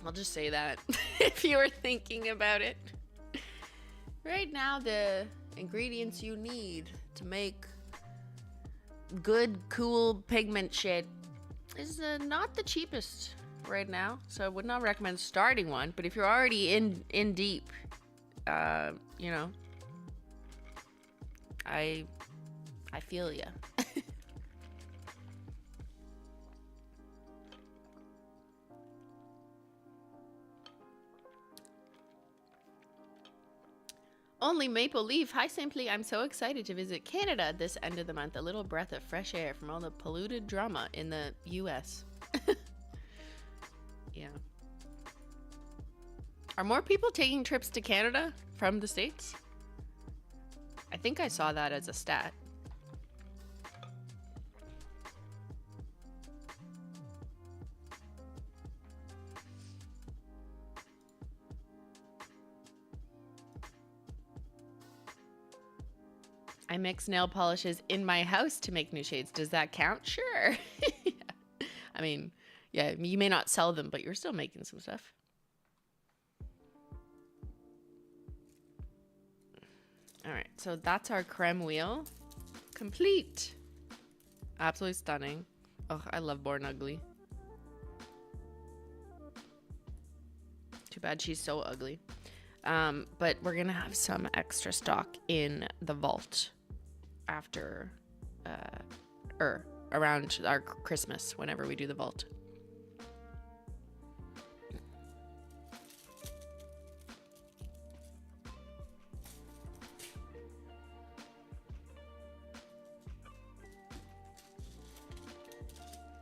I'll just say that if you were thinking about it. Right now, the ingredients you need to make good, cool pigment shit is not the cheapest right now, so I would not recommend starting one. But if you're already in deep, you know, I feel ya. Only Maple Leaf. Hi, Simply. I'm so excited to visit Canada this end of the month. A little breath of fresh air from all the polluted drama in the US. Yeah. Are more people taking trips to Canada from the States? I think I saw that as a stat. I mix nail polishes in my house to make new shades. Does that count? Sure. Yeah. I mean, yeah, you may not sell them, but you're still making some stuff. All right, so that's our creme wheel. Complete. Absolutely stunning. Oh, I love Born Ugly. Too bad she's so ugly. But we're gonna have some extra stock in the vault after, around our Christmas, whenever we do the vault.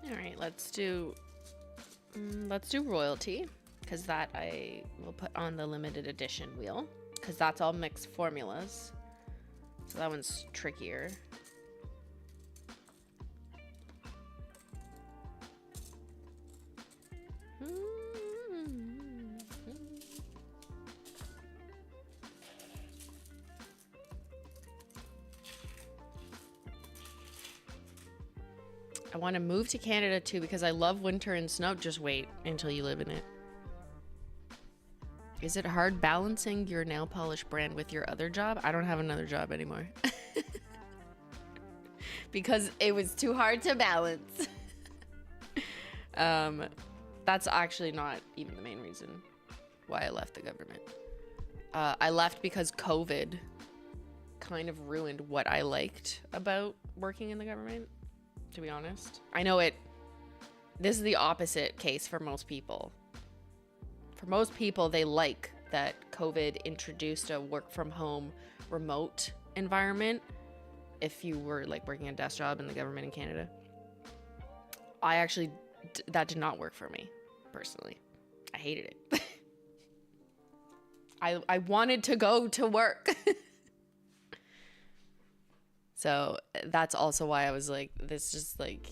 All right, let's do Royalty, because that I will put on the limited edition wheel, because that's all mixed formulas. So that one's trickier. I want to move to Canada too because I love winter and snow. Just wait until you live in it. Is it hard balancing your nail polish brand with your other job? I don't have another job anymore. Because it was too hard to balance. That's actually not even the main reason why I left the government. I left because COVID kind of ruined what I liked about working in the government, to be honest. I know this is the opposite case for most people. For most people, they like that COVID introduced a work from home remote environment if you were like working a desk job in the government in Canada. I actually, that did not work for me personally. I hated it. I wanted to go to work. So that's also why I was like, this just like,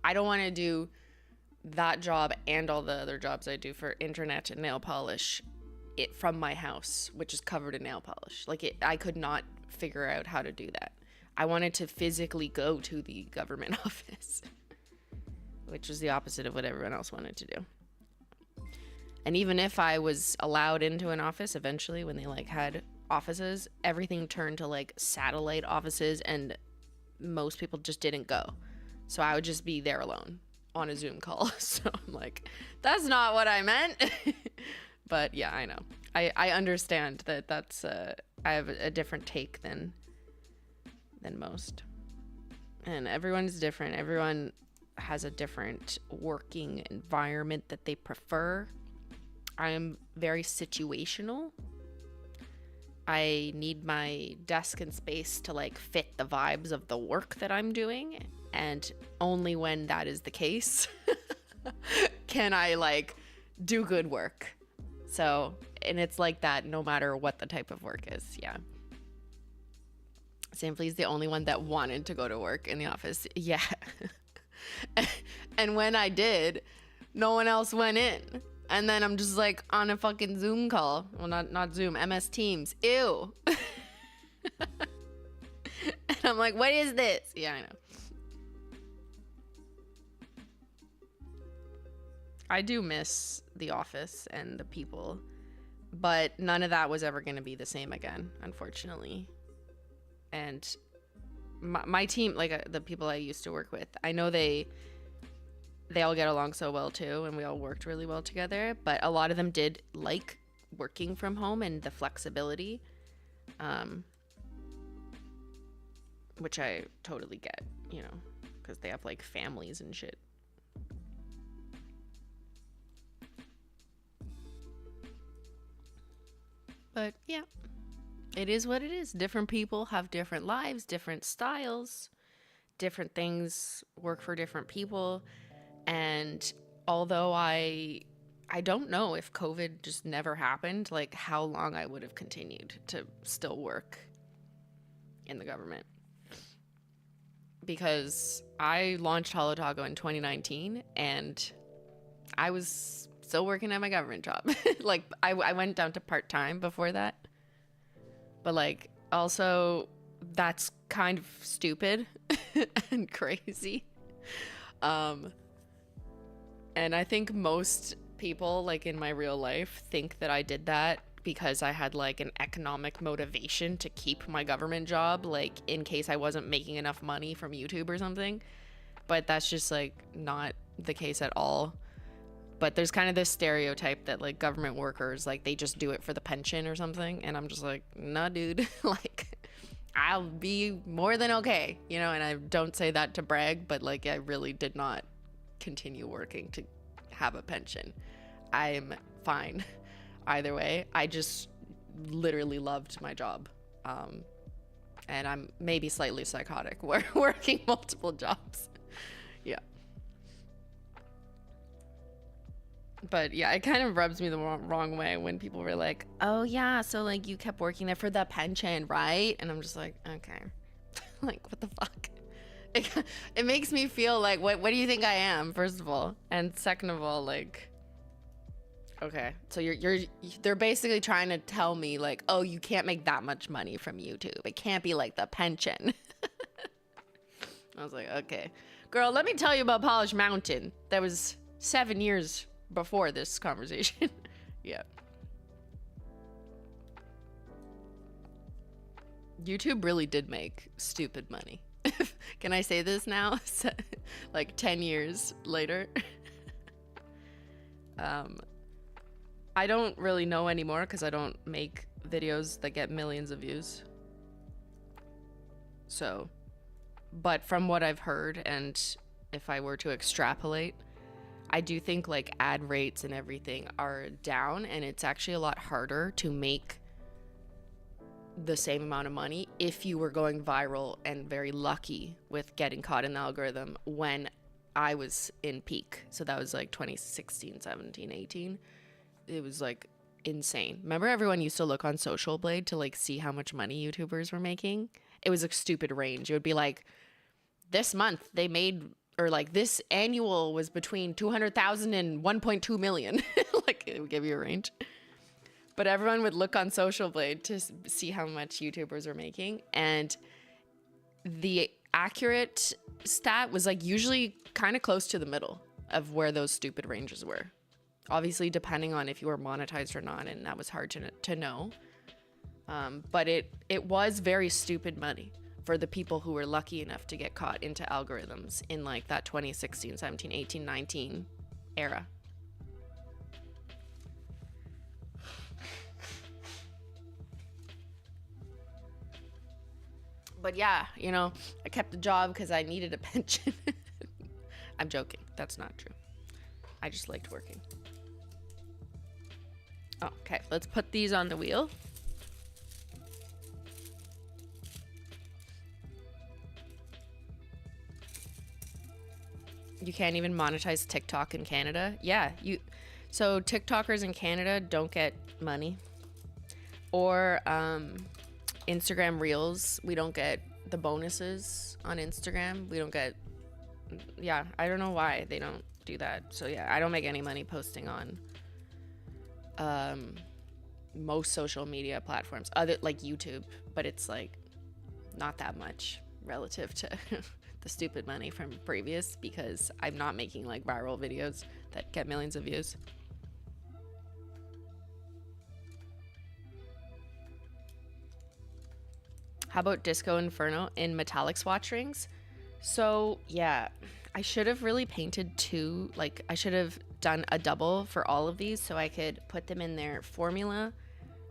I don't want to do that job and all the other jobs I do for internet and nail polish it from my house, which is covered in nail polish. Like I could not figure out how to do that. I wanted to physically go to the government office, which was the opposite of what everyone else wanted to do. And even if I was allowed into an office eventually, when they like had offices, everything turned to like satellite offices and most people just didn't go. So I would just be there alone on a Zoom call. So I'm like, that's not what I meant. But yeah, I know. I understand that that's I have a different take than most. And everyone's different. Everyone has a different working environment that they prefer. I'm very situational. I need my desk and space to like fit the vibes of the work that I'm doing, and only when that is the case can I like do good work. So, and it's like that no matter what the type of work is. Yeah. Simply's the only one that wanted to go to work in the office. Yeah. And when I did, no one else went in. And then I'm just like on a fucking Zoom call. Well, not Zoom, MS Teams. Ew. And I'm like, what is this? Yeah, I know. I do miss the office and the people, but none of that was ever going to be the same again, unfortunately. And my team, like the people I used to work with, I know they all get along so well too, and we all worked really well together, but a lot of them did like working from home and the flexibility, which I totally get, you know, because they have like families and shit. But yeah, it is what it is. Different people have different lives, different styles, different things work for different people. And although I don't know if COVID just never happened, like how long I would have continued to still work in the government. Because I launched HOLO THERE in 2019 and I was still working at my government job. Like I went down to part-time before that. But like also that's kind of stupid and crazy. And I think most people like in my real life think that I did that because I had like an economic motivation to keep my government job, like in case I wasn't making enough money from YouTube or something. But that's just like not the case at all. But there's kind of this stereotype that like government workers, like they just do it for the pension or something. And I'm just like, nah, dude, like I'll be more than okay, you know? And I don't say that to brag, but like I really did not continue working to have a pension. I'm fine either way. I just literally loved my job. And I'm maybe slightly psychotic working multiple jobs. Yeah. But yeah, it kind of rubs me the wrong way when people were like, oh yeah, so like you kept working there for the pension, right? And I'm just like, okay. Like, what the fuck? It makes me feel like, what do you think I am, first of all? And second of all, like, okay, so they're basically trying to tell me like, oh, you can't make that much money from YouTube. It can't be like the pension. I was like, okay, Girl, let me tell you about Polish Mountain. That was 7 years before this conversation. Yeah. YouTube really did make stupid money. Can I say this now? Like 10 years later. I don't really know anymore because I don't make videos that get millions of views. So, but from what I've heard, and if I were to extrapolate, I do think like ad rates and everything are down, and it's actually a lot harder to make the same amount of money if you were going viral and very lucky with getting caught in the algorithm when I was in peak. So that was like 2016, 17, 18. It was like insane. Remember everyone used to look on Social Blade to like see how much money YouTubers were making? It was a stupid range. It would be like, this month they made, or like this annual was between 200,000 and 1.2 million. Like it would give you a range. But everyone would look on Social Blade to see how much YouTubers were making. And the accurate stat was like usually kind of close to the middle of where those stupid ranges were. Obviously, depending on if you were monetized or not, and that was hard to know. But it was very stupid money for the people who were lucky enough to get caught into algorithms in like that 2016, 17, 18, 19 era. But yeah, you know, I kept the job because I needed a pension. I'm joking. That's not true. I just liked working. Oh, okay, let's put these on the wheel. You can't even monetize TikTok in Canada. Yeah, so TikTokers in Canada don't get money. Or Instagram Reels, we don't get the bonuses on Instagram. We don't get, yeah, I don't know why they don't do that. So yeah, I don't make any money posting on most social media platforms, other like YouTube, but it's like not that much relative to the stupid money from previous, because I'm not making like viral videos that get millions of views. How about Disco Inferno in metallic swatch rings? So yeah, I should have really painted two, like I should have done a double for all of these so I could put them in their formula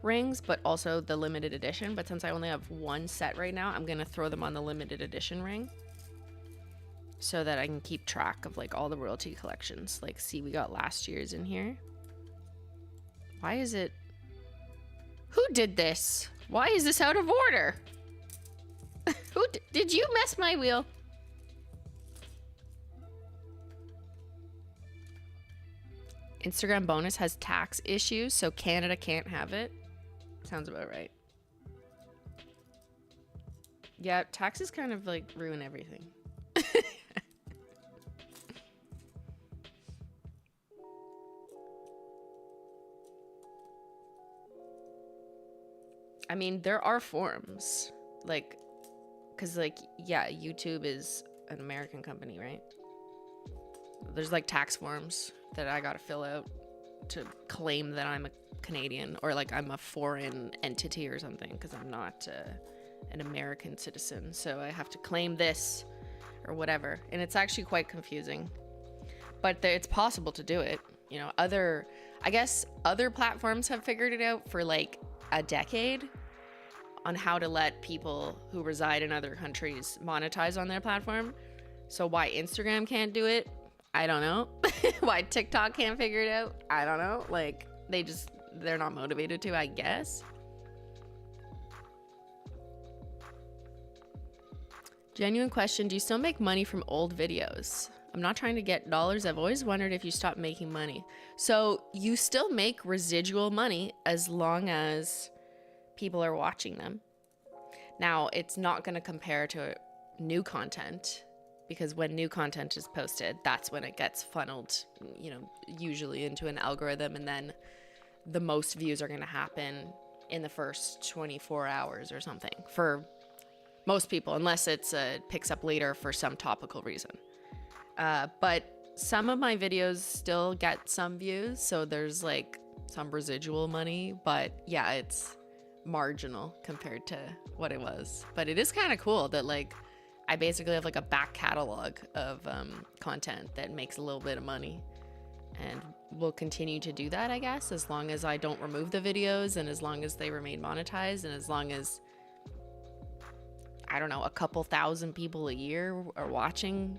rings, but also the limited edition. But since I only have one set right now, I'm gonna throw them on the limited edition ring so that I can keep track of like all the royalty collections. Like, see, we got last year's in here. Why is it? Who did this? Why is this out of order? Who did you mess my wheel? Instagram bonus has tax issues, so Canada can't have it. Sounds about right. Yeah, taxes kind of like ruin everything. I mean, there are forms, like, because, like, yeah, YouTube is an American company, right? There's, like, tax forms that I gotta fill out to claim that I'm a Canadian, or, like, I'm a foreign entity or something, because I'm not an American citizen. So I have to claim this or whatever. And it's actually quite confusing. But it's possible to do it. You know, I guess other platforms have figured it out for, like, a decade on how to let people who reside in other countries monetize on their platform. So why Instagram can't do it, I don't know. Why TikTok can't figure it out, I don't know. Like, they're not motivated to, I guess. Genuine question, do you still make money from old videos? I'm not trying to get dollars. I've always wondered if you stopped making money. So you still make residual money as long as people are watching them. Now, it's not going to compare to new content, because when new content is posted, that's when it gets funneled, you know, usually into an algorithm, and then the most views are going to happen in the first 24 hours or something for most people, unless it's picks up later for some topical reason. But some of my videos still get some views, so there's like some residual money, but yeah, it's marginal compared to what it was. But it is kind of cool that like I basically have like a back catalog of content that makes a little bit of money, and will continue to do that, I guess, as long as I don't remove the videos and as long as they remain monetized, and as long as, I don't know, a couple thousand people a year are watching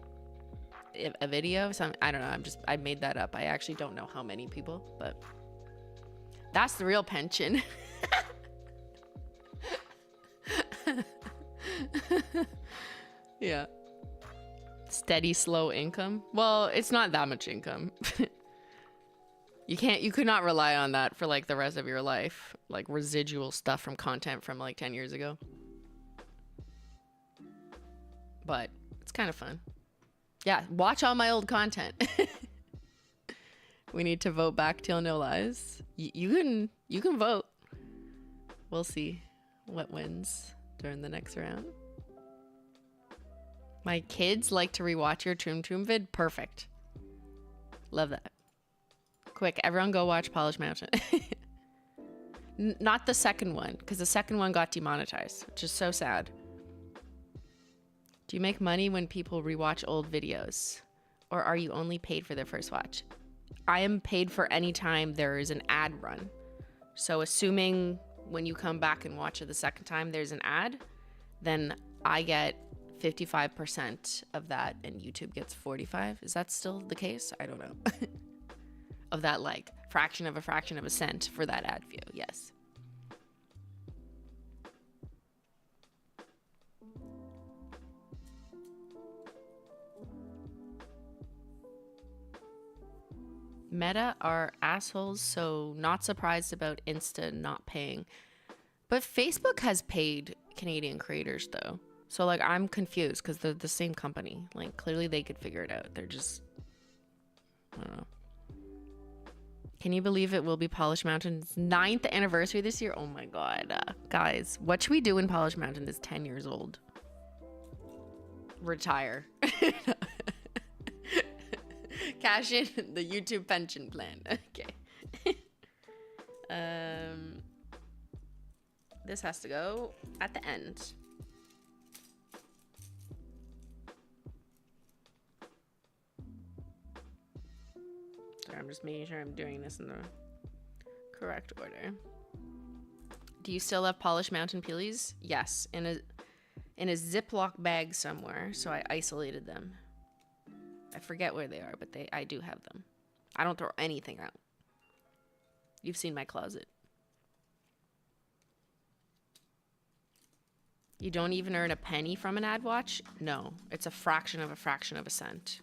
a video. So I don't know, I made that up. I actually don't know how many people, but that's the real pension. Yeah. Steady, slow income. Well, it's not that much income. You could not rely on that for like the rest of your life. Like residual stuff from content from like 10 years ago. But it's kind of fun. Yeah, watch all my old content. We need to vote back Till No Lies. You can vote. We'll see what wins during the next round. My kids like to rewatch your Troom Troom vid. Perfect. Love that. Quick, everyone go watch Polish Mountain. Not the second one, because the second one got demonetized, which is so sad. Do you make money when people rewatch old videos? Or are you only paid for their first watch? I am paid for any time there is an ad run. So assuming when you come back and watch it the second time there's an ad, then I get 55% of that and YouTube gets 45. Is that still the case? I don't know. Of that like fraction of a cent for that ad view. Yes. Meta are assholes, so not surprised about Insta not paying. But Facebook has paid Canadian creators though. So like I'm confused because they're the same company. Like clearly they could figure it out. They're just, I don't know. Can you believe it will be Polish Mountain's 9th anniversary this year? Oh my god. Guys, what should we do when Polish Mountain is 10 years old? Retire. Cash in the YouTube pension plan. Okay. This has to go at the end. I'm just making sure I'm doing this in the correct order. Do you still have Polish Mountain peelies? Yes, in a Ziploc bag somewhere. So I isolated them. I forget where they are, but I do have them. I don't throw anything out. You've seen my closet. You don't even earn a penny from an ad watch? No, it's a fraction of a cent.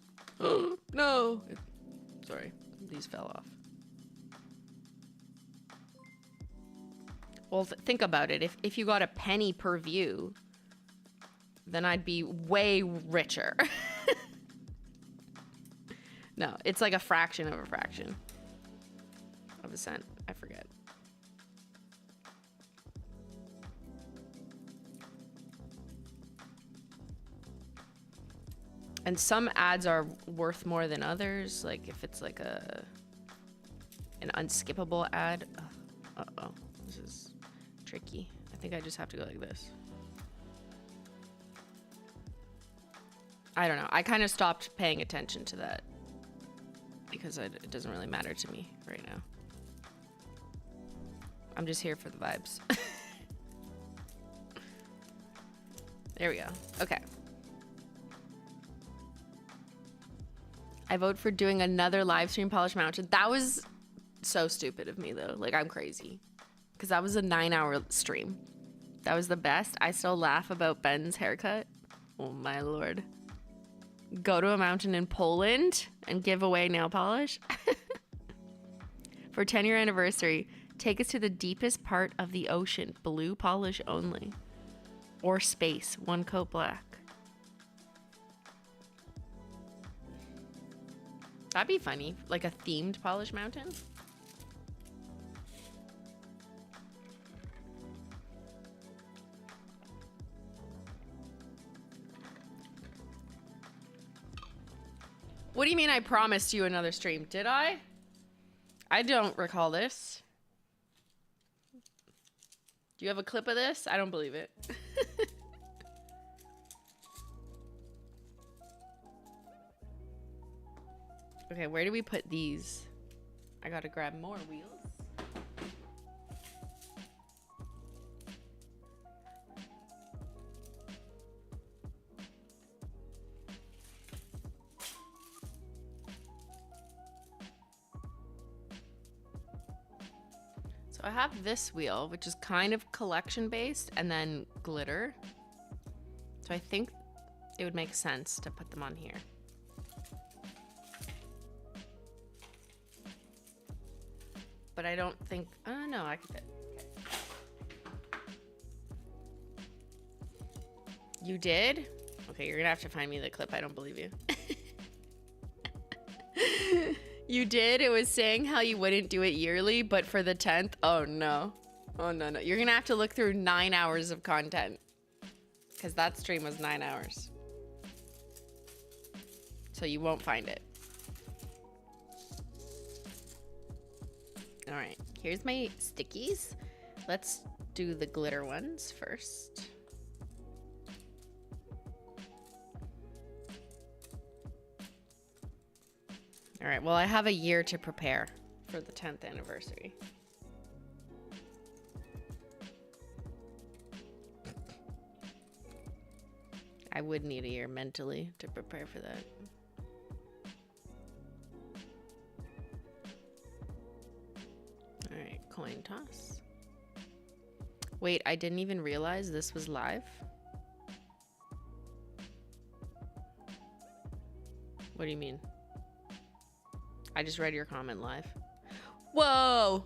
No. Sorry. These fell off. Well, think about it. If you got a penny per view, then I'd be way richer. No, it's like a fraction of a cent. I forget. And some ads are worth more than others. Like if it's like an unskippable ad. Uh-oh, this is tricky. I think I just have to go like this. I don't know. I kind of stopped paying attention to that because it doesn't really matter to me right now. I'm just here for the vibes. There we go. Okay. I vote for doing another live stream Polish Mountain. That was so stupid of me though. Like I'm crazy. Because that was a 9-hour stream. That was the best. I still laugh about Ben's haircut. Oh my lord. Go to a mountain in Poland and give away nail polish. For 10-year anniversary, take us to the deepest part of the ocean. Blue polish only. Or space. One coat black. That'd be funny. Like a themed Polish Mountain. What do you mean I promised you another stream? Did I? I don't recall this. Do you have a clip of this? I don't believe it. Okay, where do we put these? I gotta grab more wheels. So I have this wheel, which is kind of collection based, and then glitter. So I think it would make sense to put them on here. But I don't think, no, I could fit. Okay. You did? Okay, you're gonna have to find me the clip. I don't believe you. You did? It was saying how you wouldn't do it yearly, but for the 10th, oh no. Oh no, no. You're gonna have to look through 9 hours of content. Because that stream was 9 hours. So you won't find it. All right, here's my stickies. Let's do the glitter ones first. All right, well, I have a year to prepare for the 10th anniversary. I would need a year mentally to prepare for that. All right, coin toss. Wait, I didn't even realize this was live. What do you mean? I just read your comment live. Whoa!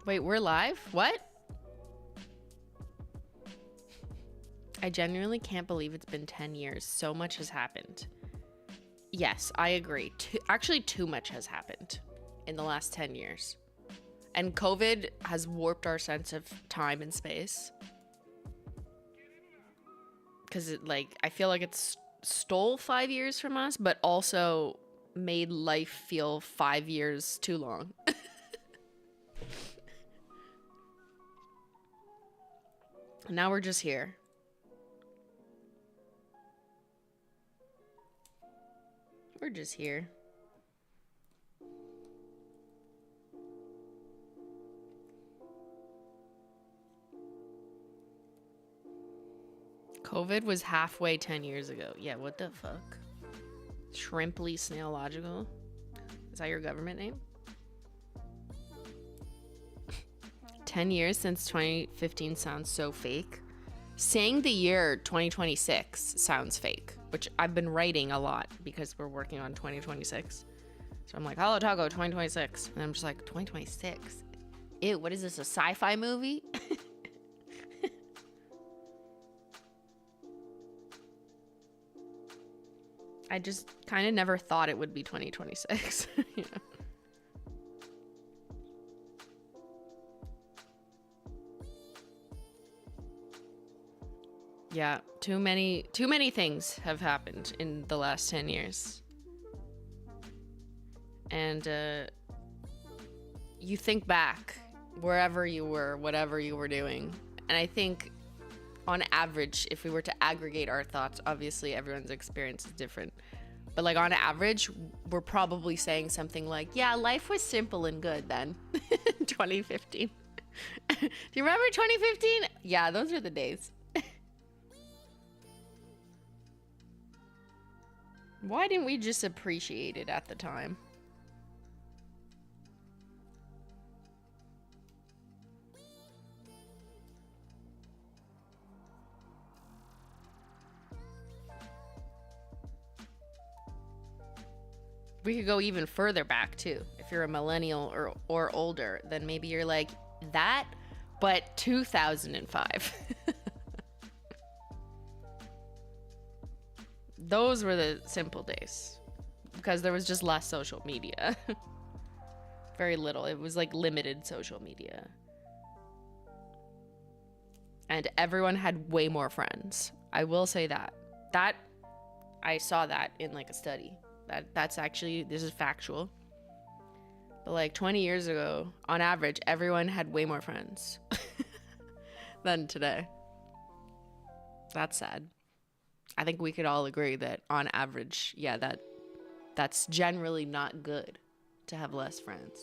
Wait, we're live? What? I genuinely can't believe it's been 10 years. So much has happened. Yes, I agree. Actually, too much has happened in the last 10 years. And COVID has warped our sense of time and space. Because I feel like it's stole 5 years from us, but also made life feel 5 years too long. Now we're just here. We're just here. COVID was halfway 10 years ago. Yeah, what the fuck? Simplynailogical? Is that your government name? 10 years since 2015 sounds so fake. Saying the year 2026 sounds fake, which I've been writing a lot because we're working on 2026. So I'm like, Holo Taco 2026. And I'm just like, 2026? Ew, what is this, a sci-fi movie? I just kind of never thought it would be 2026. You know? Yeah, too many things have happened in the last 10 years. And you think back wherever you were, whatever you were doing. And I think on average, if we were to aggregate our thoughts, obviously everyone's experience is different. But on average, we're probably saying something like, yeah, life was simple and good then. 2015. Do you remember 2015? Yeah, those are the days. Why didn't we just appreciate it at the time? We could go even further back too. If you're a millennial or older, then maybe you're like that, but 2005. Those were the simple days because there was just less social media. Very little. It was like limited social media. And everyone had way more friends. I will say that. I saw that in like a study. That's actually, this is factual. But like 20 years ago, on average, everyone had way more friends than today. That's sad. I think we could all agree that on average, yeah, that's generally not good to have less friends.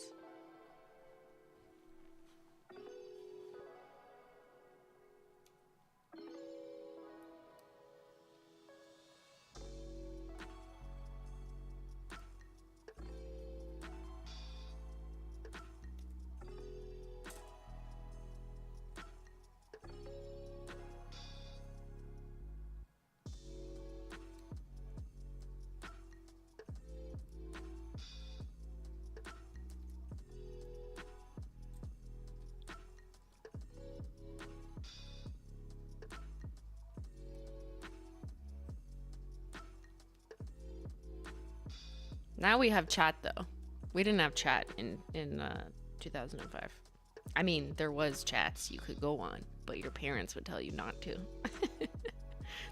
Now we have chat though. We didn't have chat in 2005. I mean, there was chats you could go on, but your parents would tell you not to.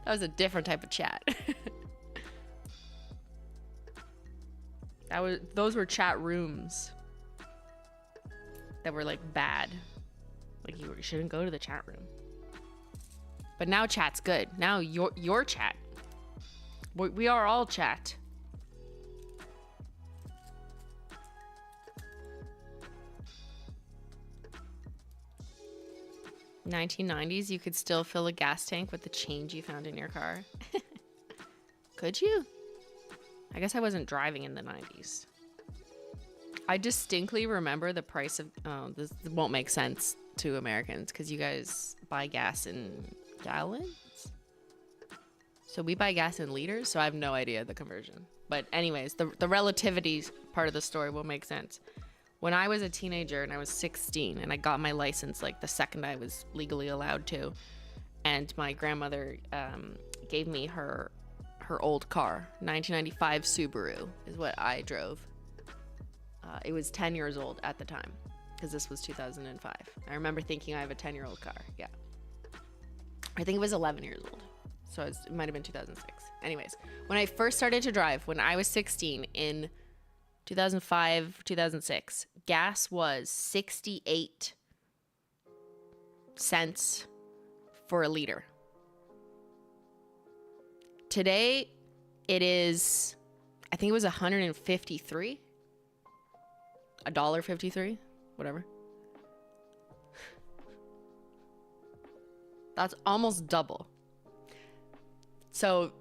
That was a different type of chat. Those were chat rooms that were like bad. Like you shouldn't go to the chat room. But now chat's good. Now your chat. We are all chat. 1990s, you could still fill a gas tank with the change you found in your car. Could you? I guess I wasn't driving in the 90s. I distinctly remember the price of... Oh, this won't make sense to Americans because you guys buy gas in gallons? So we buy gas in liters, so I have no idea the conversion. But anyways, the relativity part of the story will make sense. When I was a teenager and I was 16 and I got my license like the second I was legally allowed to, and my grandmother gave me her old car, 1995 Subaru is what I drove. It was 10 years old at the time because this was 2005. I remember thinking I have a 10-year-old car. Yeah. I think it was 11 years old. So it might have been 2006. Anyways, when I first started to drive, when I was 16 in 2005, 2006, gas was 68 cents for a liter. Today, it is, I think it was 153, $1.53, whatever. That's almost double. So,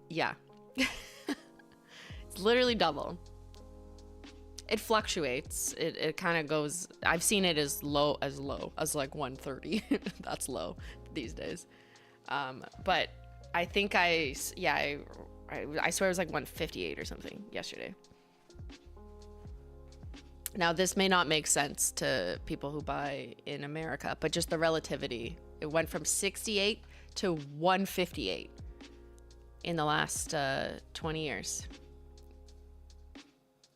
yeah. It's literally double. It fluctuates. It kind of goes. I've seen it as low as like 130. That's low these days. But I think I swear it was like 158 or something yesterday. Now this may not make sense to people who buy in America, but just the relativity. It went from 68 to 158 in the last 20 years.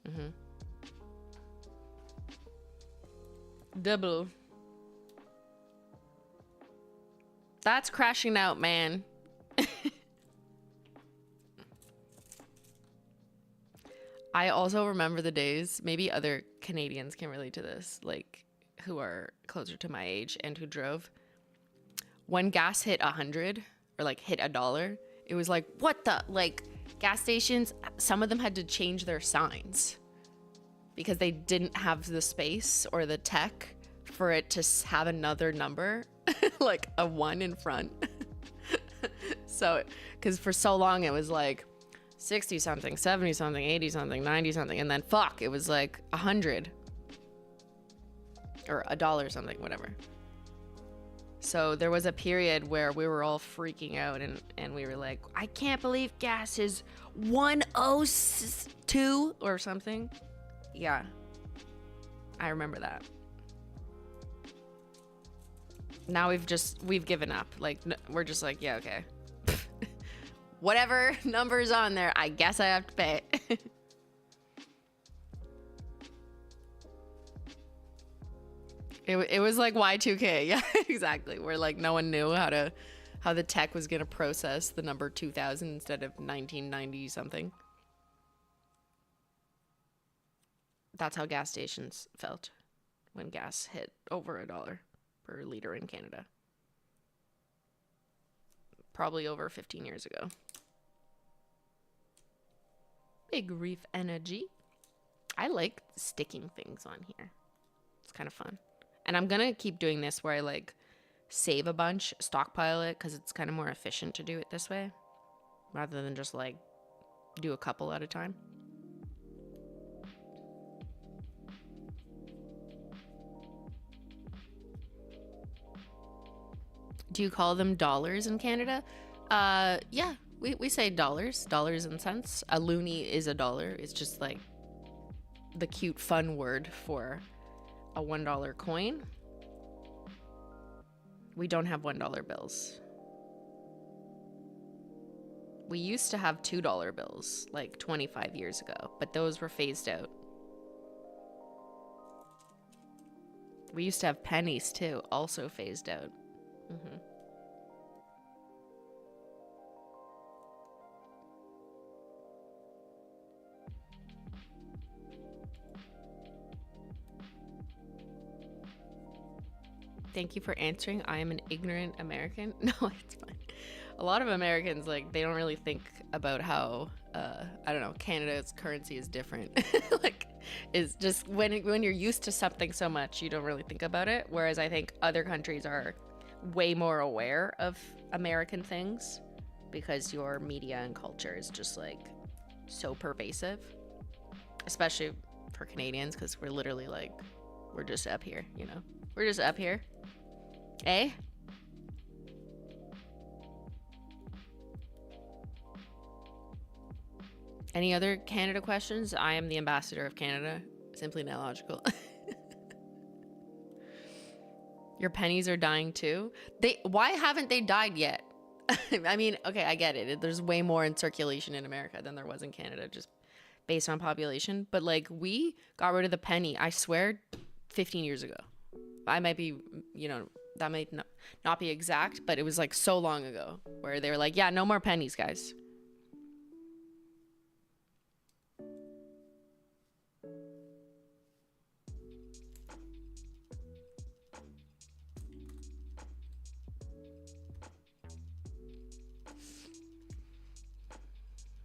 Mm-hmm. Double. That's crashing out, man. I also remember the days, maybe other Canadians can relate to this, like who are closer to my age and who drove. When gas hit 100 or like hit $1, it was like, what the? Like gas stations, some of them had to change their signs because they didn't have the space or the tech for it to have another number, like a 1 in front. So, because for so long it was like 60 something, 70 something, 80 something, 90 something, and then fuck, it was like 100 or $1 something, whatever. So there was a period where we were all freaking out and we were like, I can't believe gas is 102 or something. Yeah, I remember that. Now we've given up. Like, we're just like, yeah, okay. Whatever number's on there, I guess I have to pay. It was like Y2K. Yeah, exactly. Where like no one knew how the tech was gonna process the number 2000 instead of 1990 something. That's how gas stations felt when gas hit over $1 per liter in Canada. Probably over 15 years ago. Big Reef Energy. I like sticking things on here. It's kind of fun. And I'm gonna keep doing this where I like save a bunch, stockpile it, because it's kind of more efficient to do it this way rather than just like do a couple at a time. Do you call them dollars in Canada? Yeah, we say dollars and cents. A loonie is a dollar. It's just like the cute fun word for a $1 coin. We don't have $1 bills. We used to have $2 bills like 25 years ago, but those were phased out. We used to have pennies too, also phased out. Mm-hmm. Thank you for answering. I am an ignorant American. No, it's fine. A lot of Americans, like, they don't really think about how, I don't know, Canada's currency is different. Like, it's just when you're used to something so much, you don't really think about it. Whereas I think other countries are way more aware of American things because your media and culture is just, like, so pervasive. Especially for Canadians, because we're literally, like, we're just up here, you know? We're just up here. Eh? Any other Canada questions? I am the ambassador of Canada. Simplynailogical. Your pennies are dying too? Why haven't they died yet? I mean, okay, I get it. There's way more in circulation in America than there was in Canada, just based on population. But like, we got rid of the penny, I swear, 15 years ago. I might be, you know, that might not be exact, but it was like so long ago where they were like, yeah, no more pennies, guys.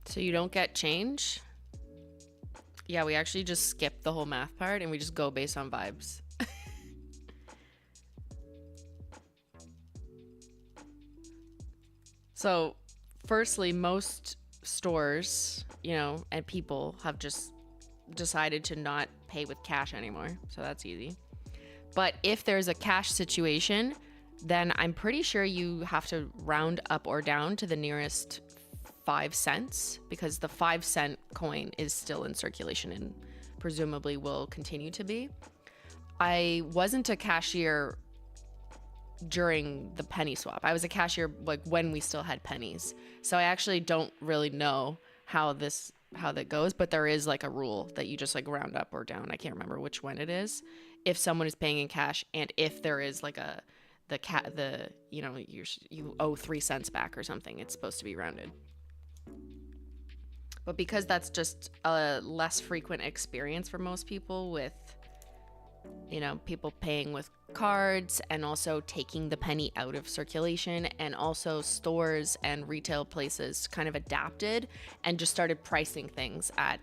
So you don't get change? Yeah, we actually just skip the whole math part and we just go based on vibes. So, firstly, most stores, you know, and people have just decided to not pay with cash anymore. So that's easy. But if there's a cash situation, then I'm pretty sure you have to round up or down to the nearest 5 cents, because the 5-cent coin is still in circulation and presumably will continue to be. I wasn't a cashier during the penny swap. I was a cashier like when we still had pennies. So I actually don't really know how that goes, but there is like a rule that you just like round up or down. I can't remember which one it is. If someone is paying in cash and if there is like you know, you owe 3 cents back or something, it's supposed to be rounded. But because that's just a less frequent experience for most people, with, you know, people paying with cards and also taking the penny out of circulation, and also stores and retail places kind of adapted and just started pricing things at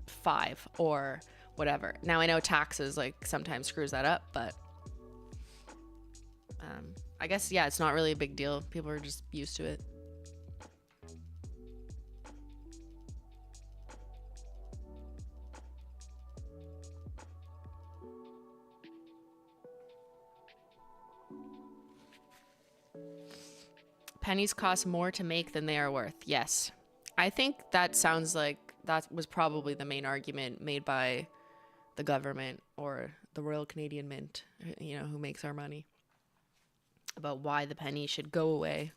5 or whatever. Now I know taxes like sometimes screws that up, but I guess, yeah, it's not really a big deal. People are just used to it. Pennies cost more to make than they are worth. Yes. I think that sounds like that was probably the main argument made by the government or the Royal Canadian Mint, you know, who makes our money, about why the penny should go away.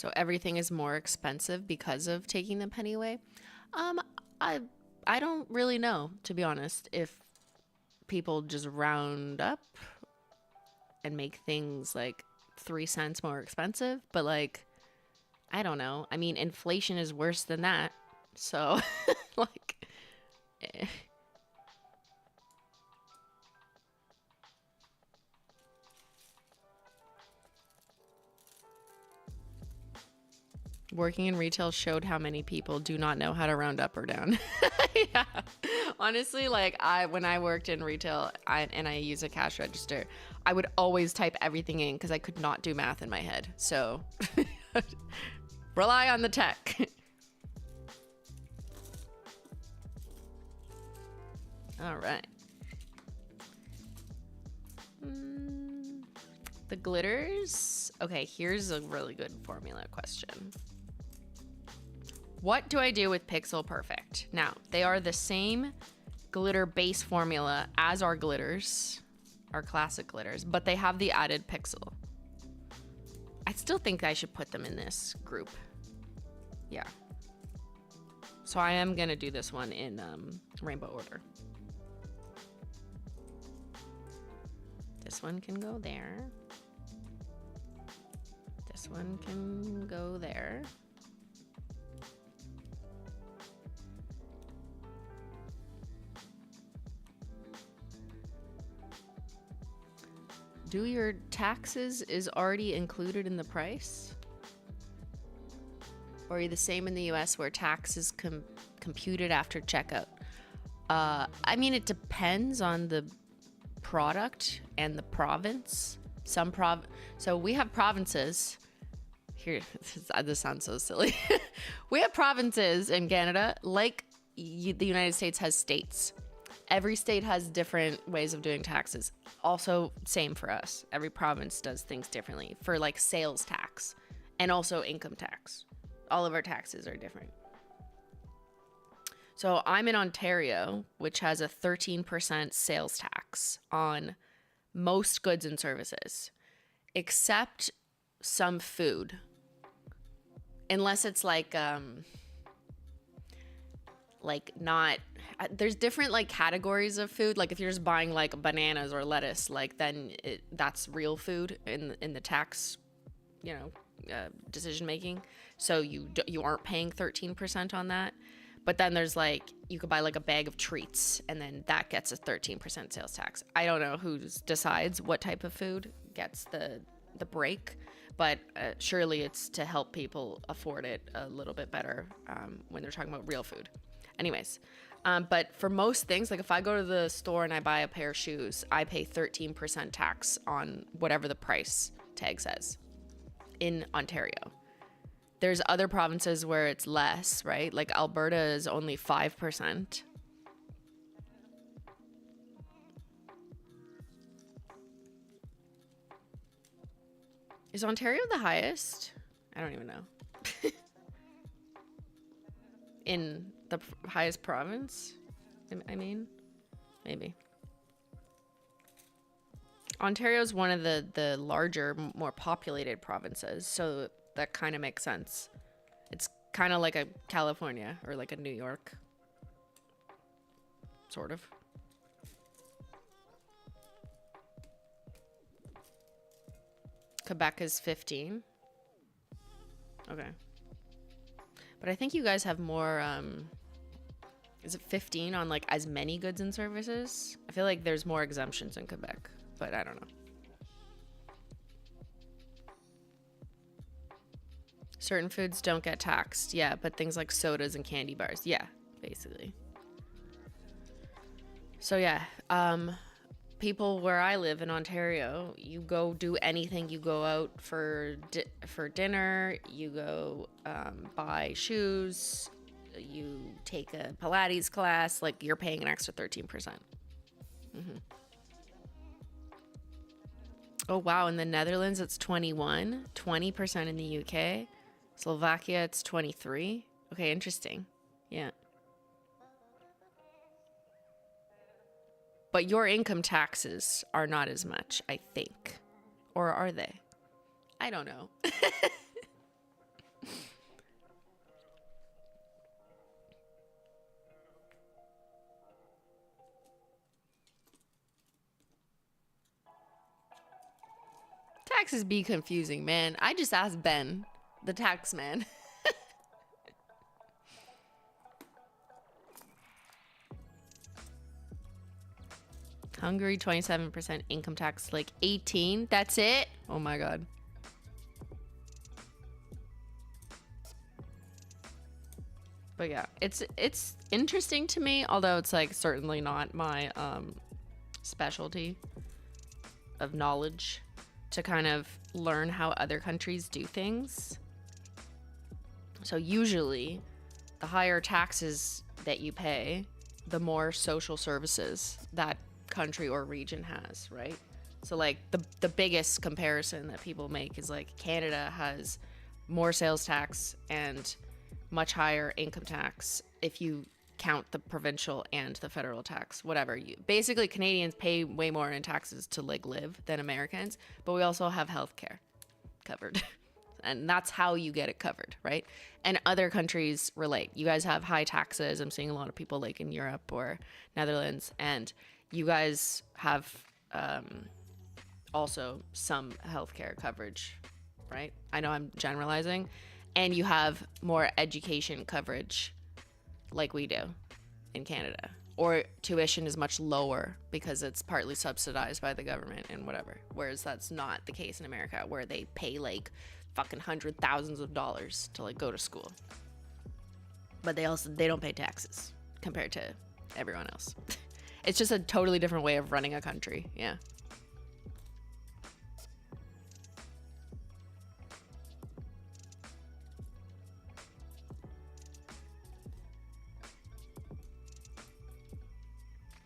So everything is more expensive because of taking the penny away. I I don't really know, to be honest, if people just round up and make things like 3 cents more expensive, but like I don't know. I mean, inflation is worse than that. So like eh. Working in retail showed how many people do not know how to round up or down. Yeah. Honestly, like when I worked in retail and I use a cash register, I would always type everything in because I could not do math in my head. So rely on the tech. All right. The glitters. Okay, here's a really good formula question. What do I do with Pixel Perfect? Now, they are the same glitter base formula as our glitters, our classic glitters, but they have the added pixel. I still think I should put them in this group. Yeah. So I am gonna do this one in rainbow order. This one can go there. This one can go there. Do your taxes is already included in the price? Or are you the same in the US where tax is computed after checkout? I mean, it depends on the product and the province. So we have provinces here. This sounds so silly. We have provinces in Canada, like the United States has states. Every state has different ways of doing taxes. Also, same for us. Every province does things differently for like sales tax and also income tax. All of our taxes are different. So I'm in Ontario, which has a 13% sales tax on most goods and services, except some food. Unless it's like not, there's different like categories of food. Like if you're just buying like bananas or lettuce, like then that's real food in the tax, decision making. So you aren't paying 13% on that. But then there's like, you could buy like a bag of treats and then that gets a 13% sales tax. I don't know who decides what type of food gets the break, but surely it's to help people afford it a little bit better when they're talking about real food. Anyways, but for most things, like if I go to the store and I buy a pair of shoes, I pay 13% tax on whatever the price tag says in Ontario. There's other provinces where it's less, right? Like Alberta is only 5%. Is Ontario the highest? I don't even know. In the highest province? I mean, maybe. Ontario is one of the larger, more populated provinces, so that kind of makes sense. It's kind of like a California or like a New York, sort of. Quebec is 15. Okay. But I think you guys have more, is it 15 on like as many goods and services? I feel like there's more exemptions in Quebec, but I don't know. Certain foods don't get taxed. Yeah, but things like sodas and candy bars. Yeah, basically. So yeah, people where I live in Ontario, you go do anything. You go out for dinner. You go buy shoes. You take a Pilates class. Like you're paying an extra 13%. Mm-hmm. Oh wow! In the Netherlands, it's 21. 20% in the UK. Slovakia, it's 23. Okay, interesting. Yeah. But your income taxes are not as much, I think. Or are they? I don't know. taxes be confusing, man. I just asked Ben, the tax man. Hungary, 27% income tax, like 18. That's it? Oh my God. But yeah, it's interesting to me, although it's like certainly not my specialty of knowledge to kind of learn how other countries do things. So usually the higher taxes that you pay, the more social services that country or region has, right? So like the biggest comparison that people make is like Canada has more sales tax and much higher income tax if you count the provincial and the federal tax, whatever. You basically, Canadians pay way more in taxes to like live than Americans, but we also have healthcare covered. And that's how you get it covered, right? And other countries relate. You guys have high taxes. I'm seeing a lot of people like in Europe or Netherlands, and you guys have also some healthcare coverage, right? I know I'm generalizing. And you have more education coverage like we do in Canada. Or tuition is much lower because it's partly subsidized by the government and whatever. Whereas that's not the case in America, where they pay like fucking thousands of dollars to like go to school. But they don't pay taxes compared to everyone else. It's just a totally different way of running a country. Yeah.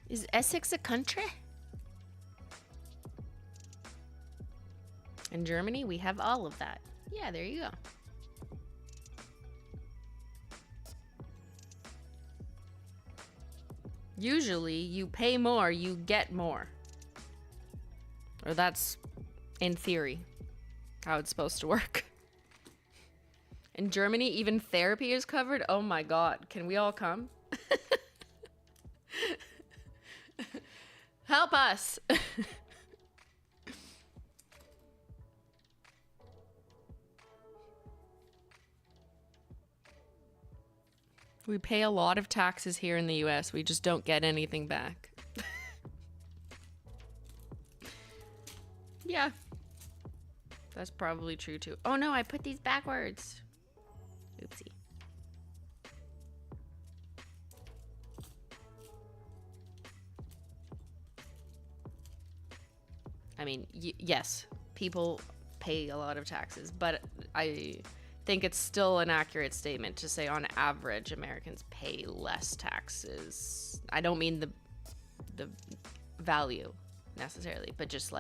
Is Essex a country? In Germany, we have all of that. Yeah, there you go. Usually, you pay more, you get more. Or that's, in theory, how it's supposed to work. In Germany, even therapy is covered. Oh my God. Can we all come? Help us. We pay a lot of taxes here in the US. We just don't get anything back. Yeah. That's probably true too. Oh no, I put these backwards. Oopsie. I mean, yes, people pay a lot of taxes, but I think it's still an accurate statement to say on average Americans pay less taxes. I don't mean the value necessarily, but just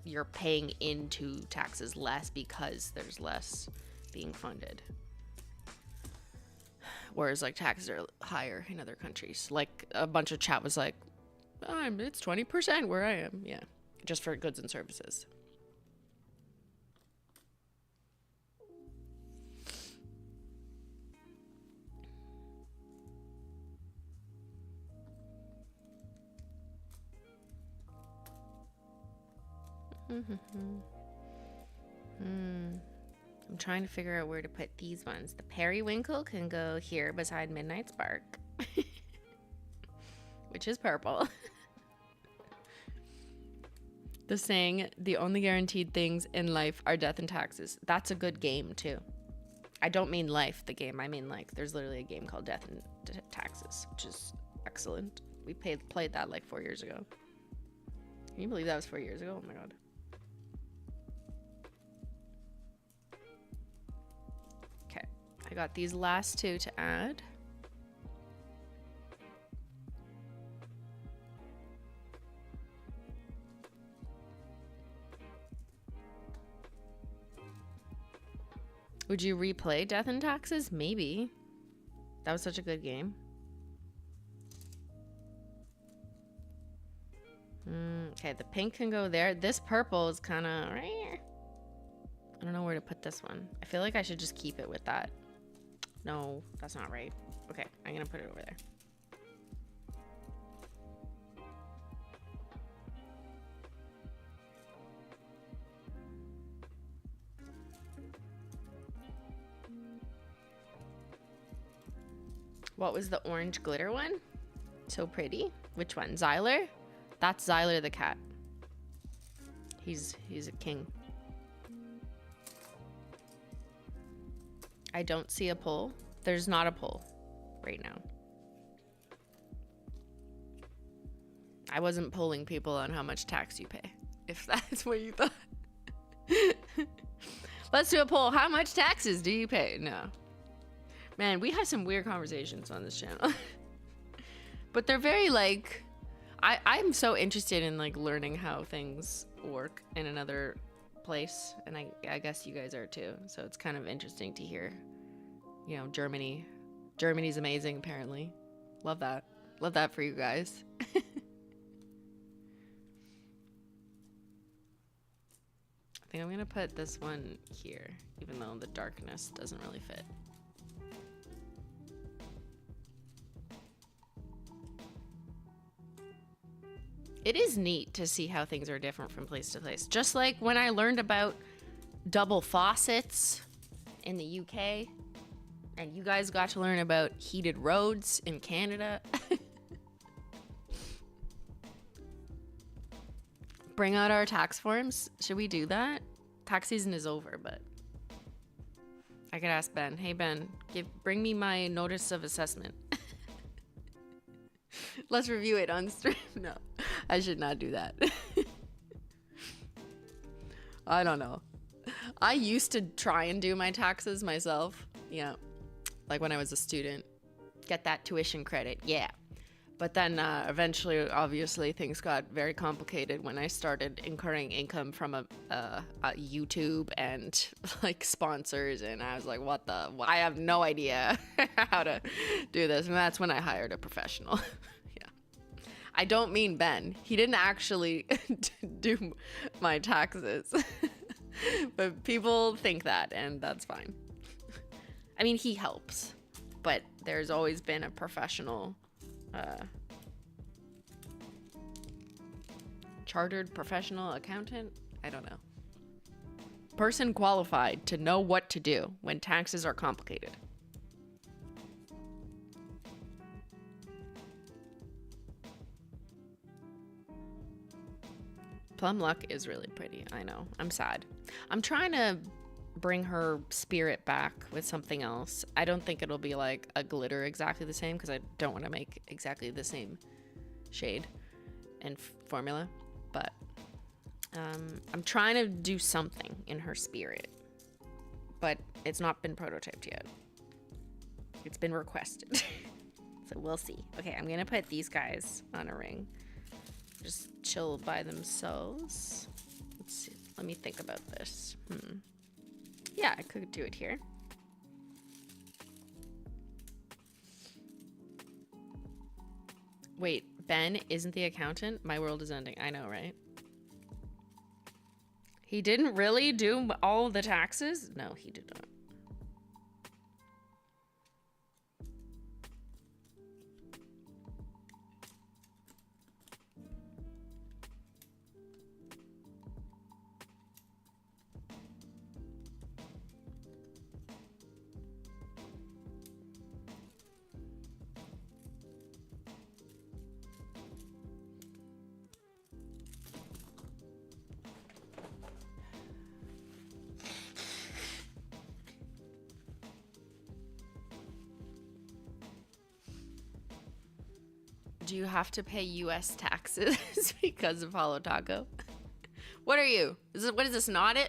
you're paying into taxes less because there's less being funded. Whereas like taxes are higher in other countries. Like a bunch of chat was like, it's 20% where I am. Yeah, just for goods and services. I'm trying to figure out where to put these ones. The periwinkle can go here beside Midnight Spark, which is purple. The saying, the only guaranteed things in life are death and taxes. That's a good game too. I don't mean life, the game. I mean like there's literally a game called Death and Taxes, which is excellent. We played that like 4 years ago. Can you believe that was 4 years ago? Oh my God. Okay, I got these last two to add. Would you replay Death and Taxes? Maybe. That was such a good game. Okay, the pink can go there. This purple is kind of right here. I don't know where to put this one. I feel like I should just keep it with that. No, that's not right. Okay, I'm gonna put it over there. What was the orange glitter one? So pretty. Which one? Xyler? That's Xyler the cat. He's a king. I don't see a poll. There's not a poll right now. I wasn't polling people on how much tax you pay, if that's what you thought. Let's do a poll. How much taxes do you pay? No. Man, we have some weird conversations on this channel. But they're very like, I'm so interested in like learning how things work in another place. And I guess you guys are too. So it's kind of interesting to hear, you know, Germany. Germany's amazing, apparently. Love that. Love that for you guys. I think I'm gonna put this one here, even though the darkness doesn't really fit. It is neat to see how things are different from place to place. Just like when I learned about double faucets in the UK, and you guys got to learn about heated roads in Canada. Bring out our tax forms. Should we do that? Tax season is over, but I could ask Ben. Hey Ben, bring me my notice of assessment. Let's review it on stream. No, I should not do that. I don't know. I used to try and do my taxes myself. Yeah, like when I was a student. Get that tuition credit. Yeah. But then eventually, obviously, things got very complicated when I started incurring income from a YouTube and like sponsors, and I was like, "What the? I have no idea how to do this." And that's when I hired a professional. Yeah, I don't mean Ben. He didn't actually do my taxes, but people think that, and that's fine. I mean, he helps, but there's always been a professional. Chartered professional accountant? I don't know. Person qualified to know what to do when taxes are complicated. Plum Luck is really pretty. I know. I'm sad. I'm trying to bring her spirit back with something else. I don't think it'll be like a glitter exactly the same because I don't want to make exactly the same shade and formula, but I'm trying to do something in her spirit, but it's not been prototyped yet. It's been requested. So we'll see. Okay, I'm gonna put these guys on a ring. Just chill by themselves. Let's see. Let me think about this. Yeah, I could do it here. Wait, Ben isn't the accountant? My world is ending. I know, right? He didn't really do all the taxes? No, he did not. Do you have to pay US taxes because of Holo Taco? What are you? What is this, an audit?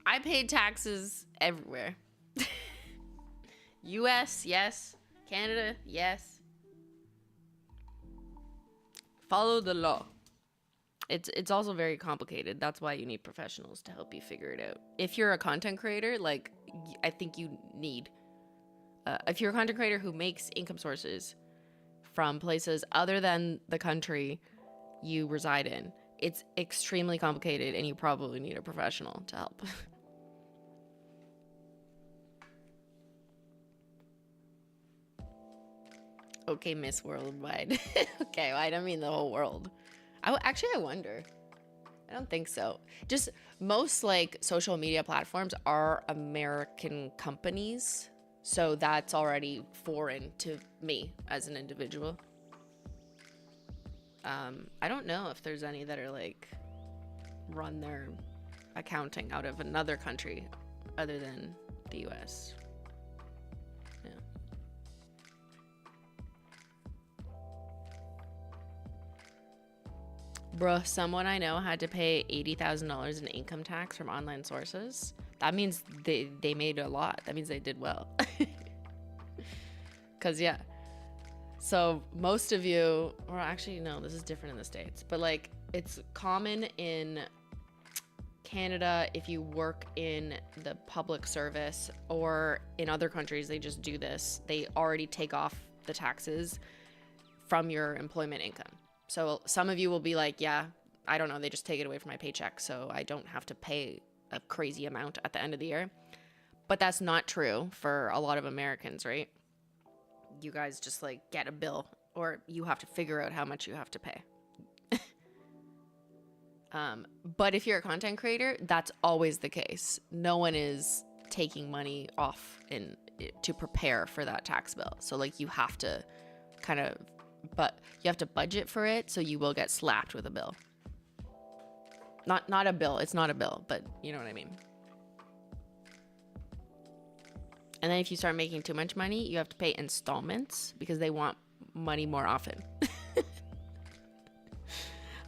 I paid taxes everywhere. US, yes. Canada, yes. Follow the law. It's also very complicated. That's why you need professionals to help you figure it out. If you're a content creator, like, I think you need... if you're a content creator who makes income sources from places other than the country you reside in, it's extremely complicated and you probably need a professional to help. Okay, Miss Worldwide. Okay, well, I don't mean the whole world. Actually, I wonder. I don't think so. Just most like social media platforms are American companies. So that's already foreign to me as an individual. I don't know if there's any that are like run their accounting out of another country other than the US. Yeah. Bruh, someone I know had to pay $80,000 in income tax from online sources. That means they made a lot. That means they did well. Because, yeah. So most of you, or actually, no, this is different in the States. But, like, it's common in Canada if you work in the public service, or in other countries, they just do this. They already take off the taxes from your employment income. So some of you will be like, yeah, I don't know, they just take it away from my paycheck, so I don't have to pay a crazy amount at the end of the year. But that's not true for a lot of Americans, right? You guys just like get a bill, or you have to figure out how much you have to pay. But if you're a content creator, that's always the case. No one is taking money off to prepare for that tax bill. So like you have to but you have to budget for it, so you will get slapped with a bill. Not a bill, it's not a bill, but you know what I mean. And then if you start making too much money, you have to pay installments because they want money more often.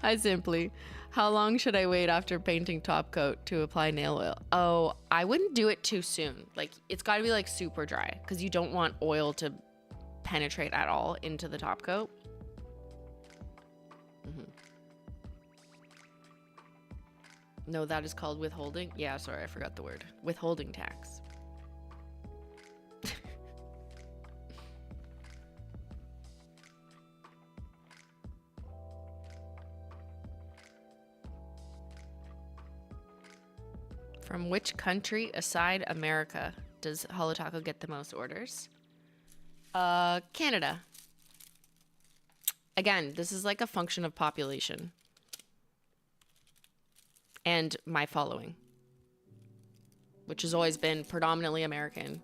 Hi, Simply. How long should I wait after painting top coat to apply nail oil? Oh, I wouldn't do it too soon. Like, it's got to be like super dry because you don't want oil to penetrate at all into the top coat. No, that is called withholding. Yeah, sorry, I forgot the word. Withholding tax. From which country aside America does HOLO THERE get the most orders? Canada. Again, this is like a function of population and my following, which has always been predominantly American,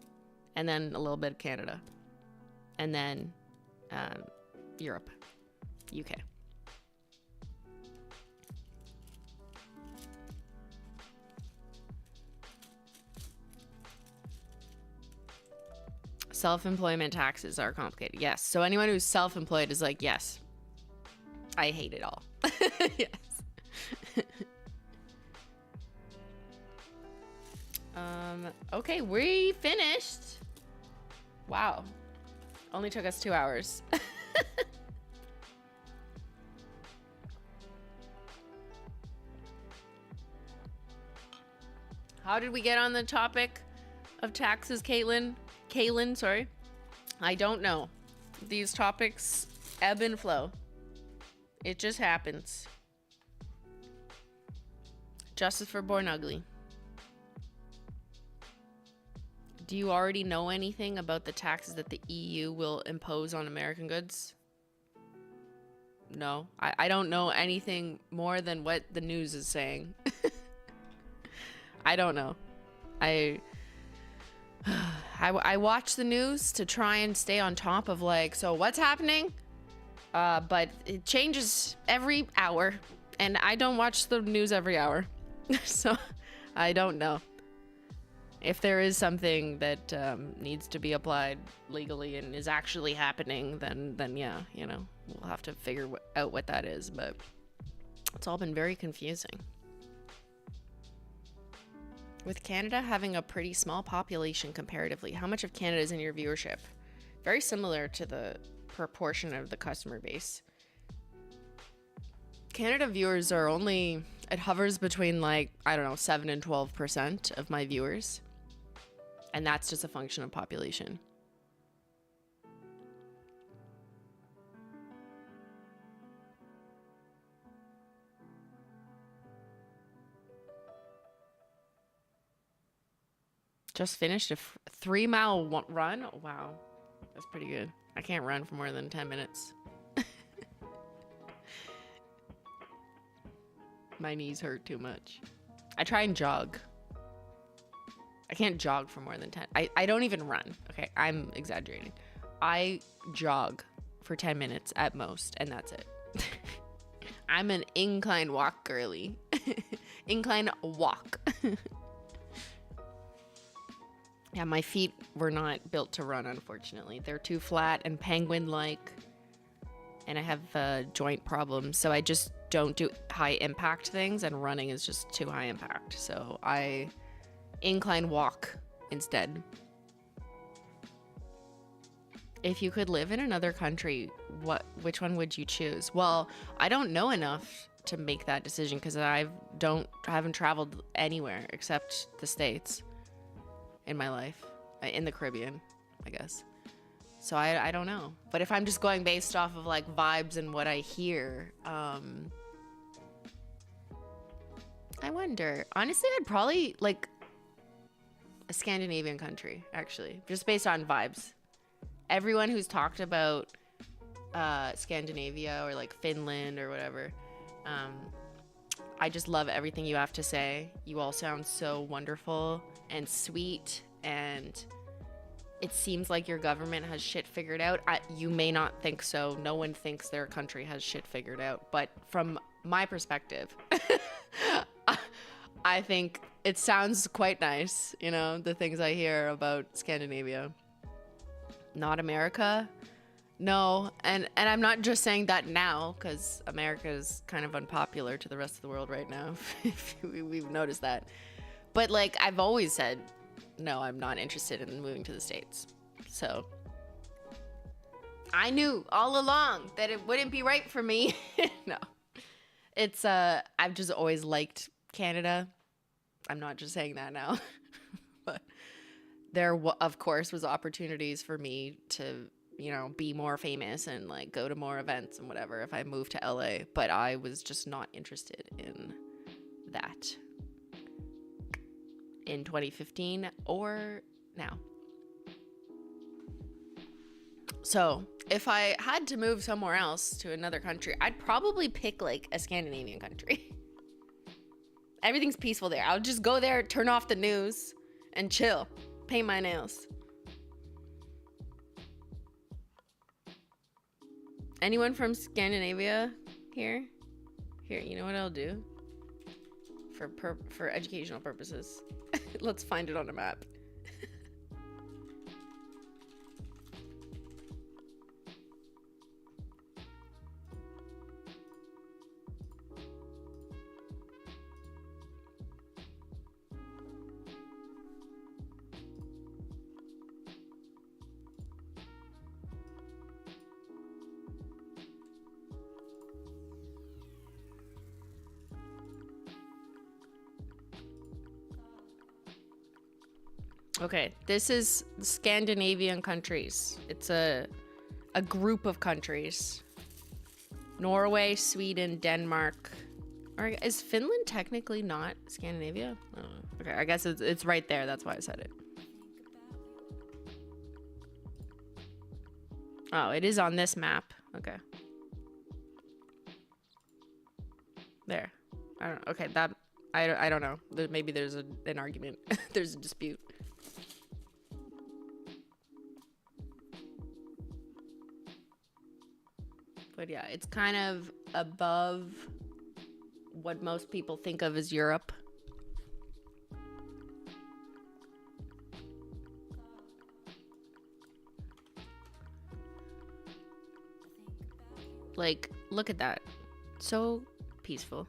and then a little bit of Canada, and then Europe, UK. Self-employment taxes are complicated. Yes. So anyone who's self-employed is like, yes, I hate it all. Yes. Okay, we finished. Wow. Only took us 2 hours. How did we get on the topic of taxes, Caitlin? Kaylin, sorry. I don't know. These topics ebb and flow. It just happens. Justice for Born Ugly. Do you already know anything about the taxes that the EU will impose on American goods? No. I don't know anything more than what the news is saying. I don't know. I watch the news to try and stay on top of like, so what's happening? But it changes every hour, and I don't watch the news every hour. So I don't know. If there is something that needs to be applied legally and is actually happening, then yeah, you know, we'll have to figure out what that is. But it's all been very confusing. With Canada having a pretty small population comparatively, how much of Canada is in your viewership? Very similar to the proportion of the customer base. Canada viewers are only, it hovers between like, I don't know, 7 and 12% of my viewers. And that's just a function of population. Just finished a 3-mile run. Wow, that's pretty good. I can't run for more than 10 minutes. My knees hurt too much. I try and jog. I can't jog for more than 10. I don't even run. Okay, I'm exaggerating. I jog for 10 minutes at most, and that's it. I'm an incline walk girly. Incline walk. Yeah, my feet were not built to run, unfortunately. They're too flat and penguin-like, and I have joint problems, so I just don't do high impact things, and running is just too high impact. So I incline walk instead. If you could live in another country, which one would you choose? Well, I don't know enough to make that decision because I haven't traveled anywhere except the States in my life, in the Caribbean, I guess. So I don't know. But if I'm just going based off of like vibes and what I hear, I wonder. Honestly, I'd probably like a Scandinavian country, actually, just based on vibes. Everyone who's talked about Scandinavia or like Finland or whatever, I just love everything you have to say. You all sound so wonderful and sweet, and it seems like your government has shit figured out. You may not think so. No one thinks their country has shit figured out. But from my perspective, I think it sounds quite nice, you know, the things I hear about Scandinavia. Not America. No. And I'm not just saying that now because America is kind of unpopular to the rest of the world right now. We've noticed that. But like I've always said, no, I'm not interested in moving to the States. So I knew all along that it wouldn't be right for me. No. It's I've just always liked Canada. I'm not just saying that now. But there of course was opportunities for me to, you know, be more famous and like go to more events and whatever if I moved to LA, but I was just not interested in that in 2015 or now. So if I had to move somewhere else to another country, I'd probably pick like a Scandinavian country. Everything's peaceful there. I'll just go there, turn off the news, and chill. Paint my nails. Anyone from Scandinavia here? Here, you know what I'll do? For educational purposes. Let's find it on a map. Okay, this is Scandinavian countries. It's a group of countries. Norway, Sweden, Denmark. Or is Finland technically not Scandinavia? I don't know. Okay, I guess it's right there. That's why I said it. Oh, it is on this map. Okay. There. I don't. Okay, that I don't know. Maybe there's an argument. There's a dispute. But yeah, it's kind of above what most people think of as Europe. Like, look at that. So peaceful.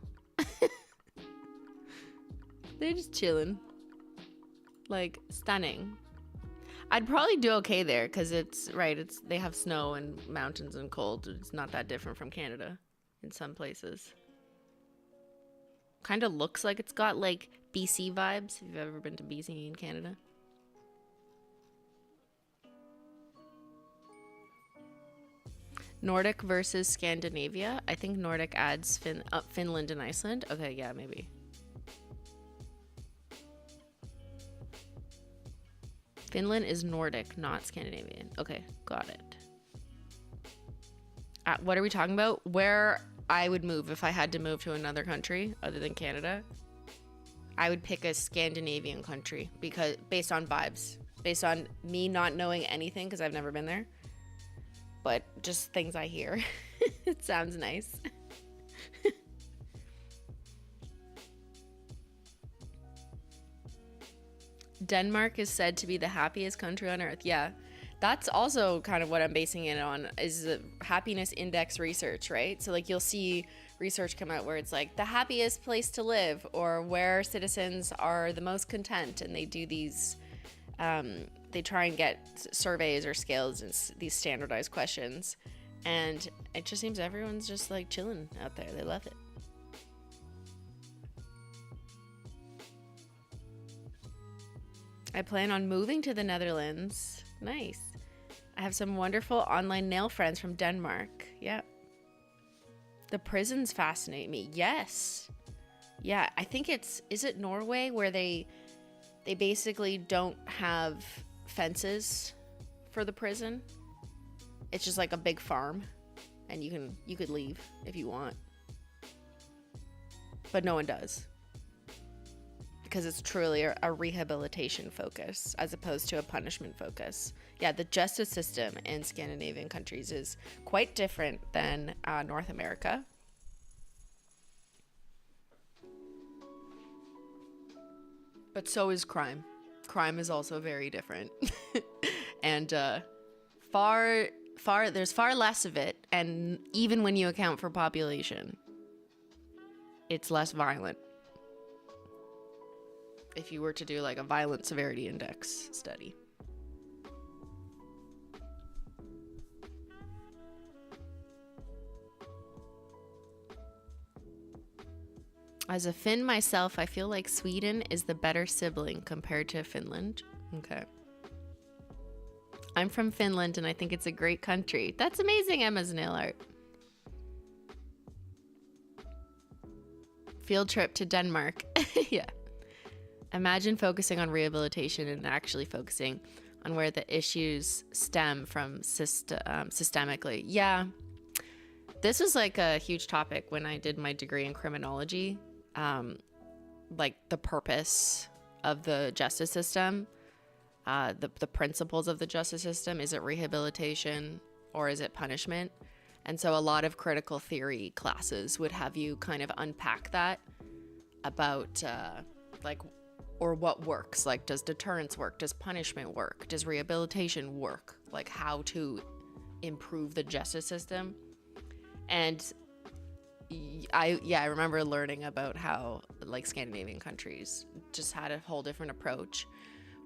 They're just chilling. Like, stunning. I'd probably do okay there because they have snow and mountains and cold. It's not that different from Canada in some places. Kind of looks like it's got like BC vibes. If you've ever been to BC in Canada. Nordic versus Scandinavia. I think Nordic adds Finland and Iceland. Okay, yeah, maybe. Finland is Nordic, not Scandinavian. Okay, got it. What are we talking about? Where I would move if I had to move to another country other than Canada? I would pick a Scandinavian country because based on vibes, based on me not knowing anything because I've never been there, but just things I hear. It sounds nice. Denmark is said to be the happiest country on earth. Yeah, that's also kind of what I'm basing it on, is the happiness index research, right? So like you'll see research come out where it's like the happiest place to live, or where citizens are the most content, and they do these they try and get surveys or scales and these standardized questions, and it just seems everyone's just like chilling out there. They love it. I plan on moving to the Netherlands. Nice. I have some wonderful online nail friends from Denmark. Yeah. The prisons fascinate me. Yes. Yeah, I think is it Norway where they basically don't have fences for the prison? It's just like a big farm, and you could leave if you want. But no one does. Because it's truly a rehabilitation focus as opposed to a punishment focus. Yeah, the justice system in Scandinavian countries is quite different than North America. But so is crime. Crime is also very different. And there's far less of it. And even when you account for population, it's less violent. If you were to do like a violent severity index study. As a Finn myself, I feel like Sweden is the better sibling compared to Finland. Okay. I'm from Finland and I think it's a great country. That's amazing, Emma's nail art. Field trip to Denmark. Yeah. Imagine focusing on rehabilitation and actually focusing on where the issues stem from systemically. Yeah. This was like a huge topic when I did my degree in criminology. Like the purpose of the justice system, the principles of the justice system. Is it rehabilitation or is it punishment? And so a lot of critical theory classes would have you kind of unpack that about like, or what works. Like, does deterrence work? Does punishment work? Does rehabilitation work? Like how to improve the justice system. And I remember learning about how like Scandinavian countries just had a whole different approach,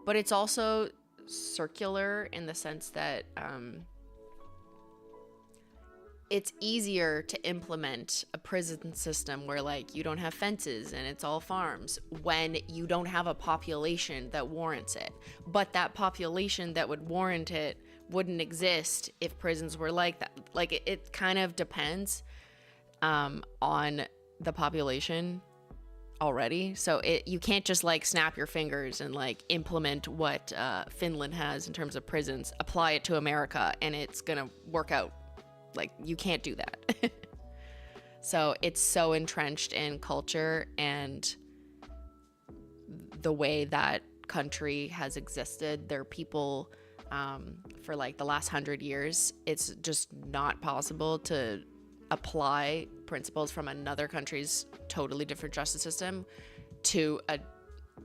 but it's also circular in the sense that it's easier to implement a prison system where like you don't have fences and it's all farms when you don't have a population that warrants it. But that population that would warrant it wouldn't exist if prisons were like that. Like it kind of depends on the population already. So you can't just like snap your fingers and like implement what Finland has in terms of prisons, apply it to America, and it's gonna work out. Like you can't do that. So it's so entrenched in culture and the way that country has existed. There are people for like the last 100 years. It's just not possible to apply principles from another country's totally different justice system to a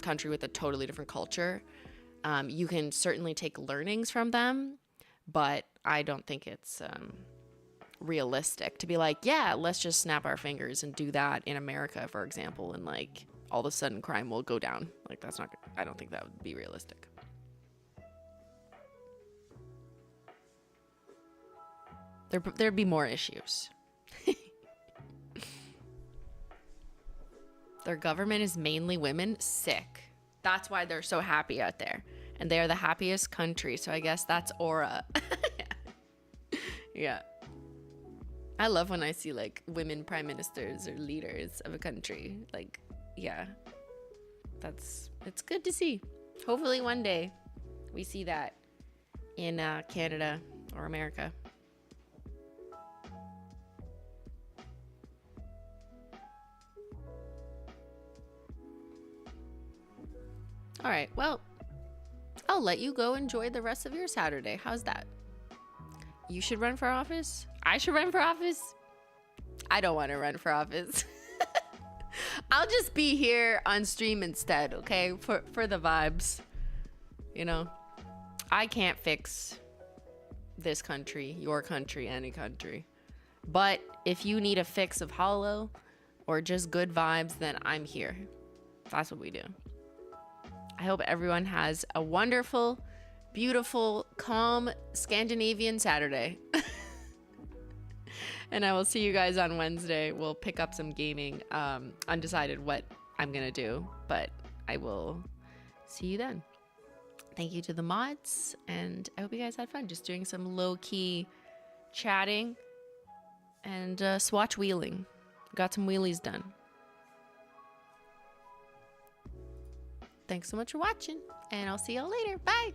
country with a totally different culture. You can certainly take learnings from them, but I don't think it's realistic to be like, yeah, let's just snap our fingers and do that in America, for example, and like all of a sudden crime will go down. Like that's not, I don't think that would be realistic. There'd be more issues. Their government is mainly women. Sick. That's why they're so happy out there. And they're the happiest country. So I guess that's aura. Yeah. I love when I see like women prime ministers or leaders of a country. Like, yeah. It's good to see. Hopefully one day we see that in Canada or America. All right, well, I'll let you go enjoy the rest of your Saturday. How's that? You should run for office? I should run for office? I don't want to run for office. I'll just be here on stream instead, okay? For the vibes. You know, I can't fix this country, your country, any country. But if you need a fix of Holo or just good vibes, then I'm here. That's what we do. I hope everyone has a wonderful, beautiful, calm Scandinavian Saturday. And I will see you guys on Wednesday. We'll pick up some gaming. Undecided what I'm going to do, but I will see you then. Thank you to the mods, and I hope you guys had fun just doing some low-key chatting and swatch wheeling. Got some wheelies done. Thanks so much for watching, and I'll see y'all later. Bye!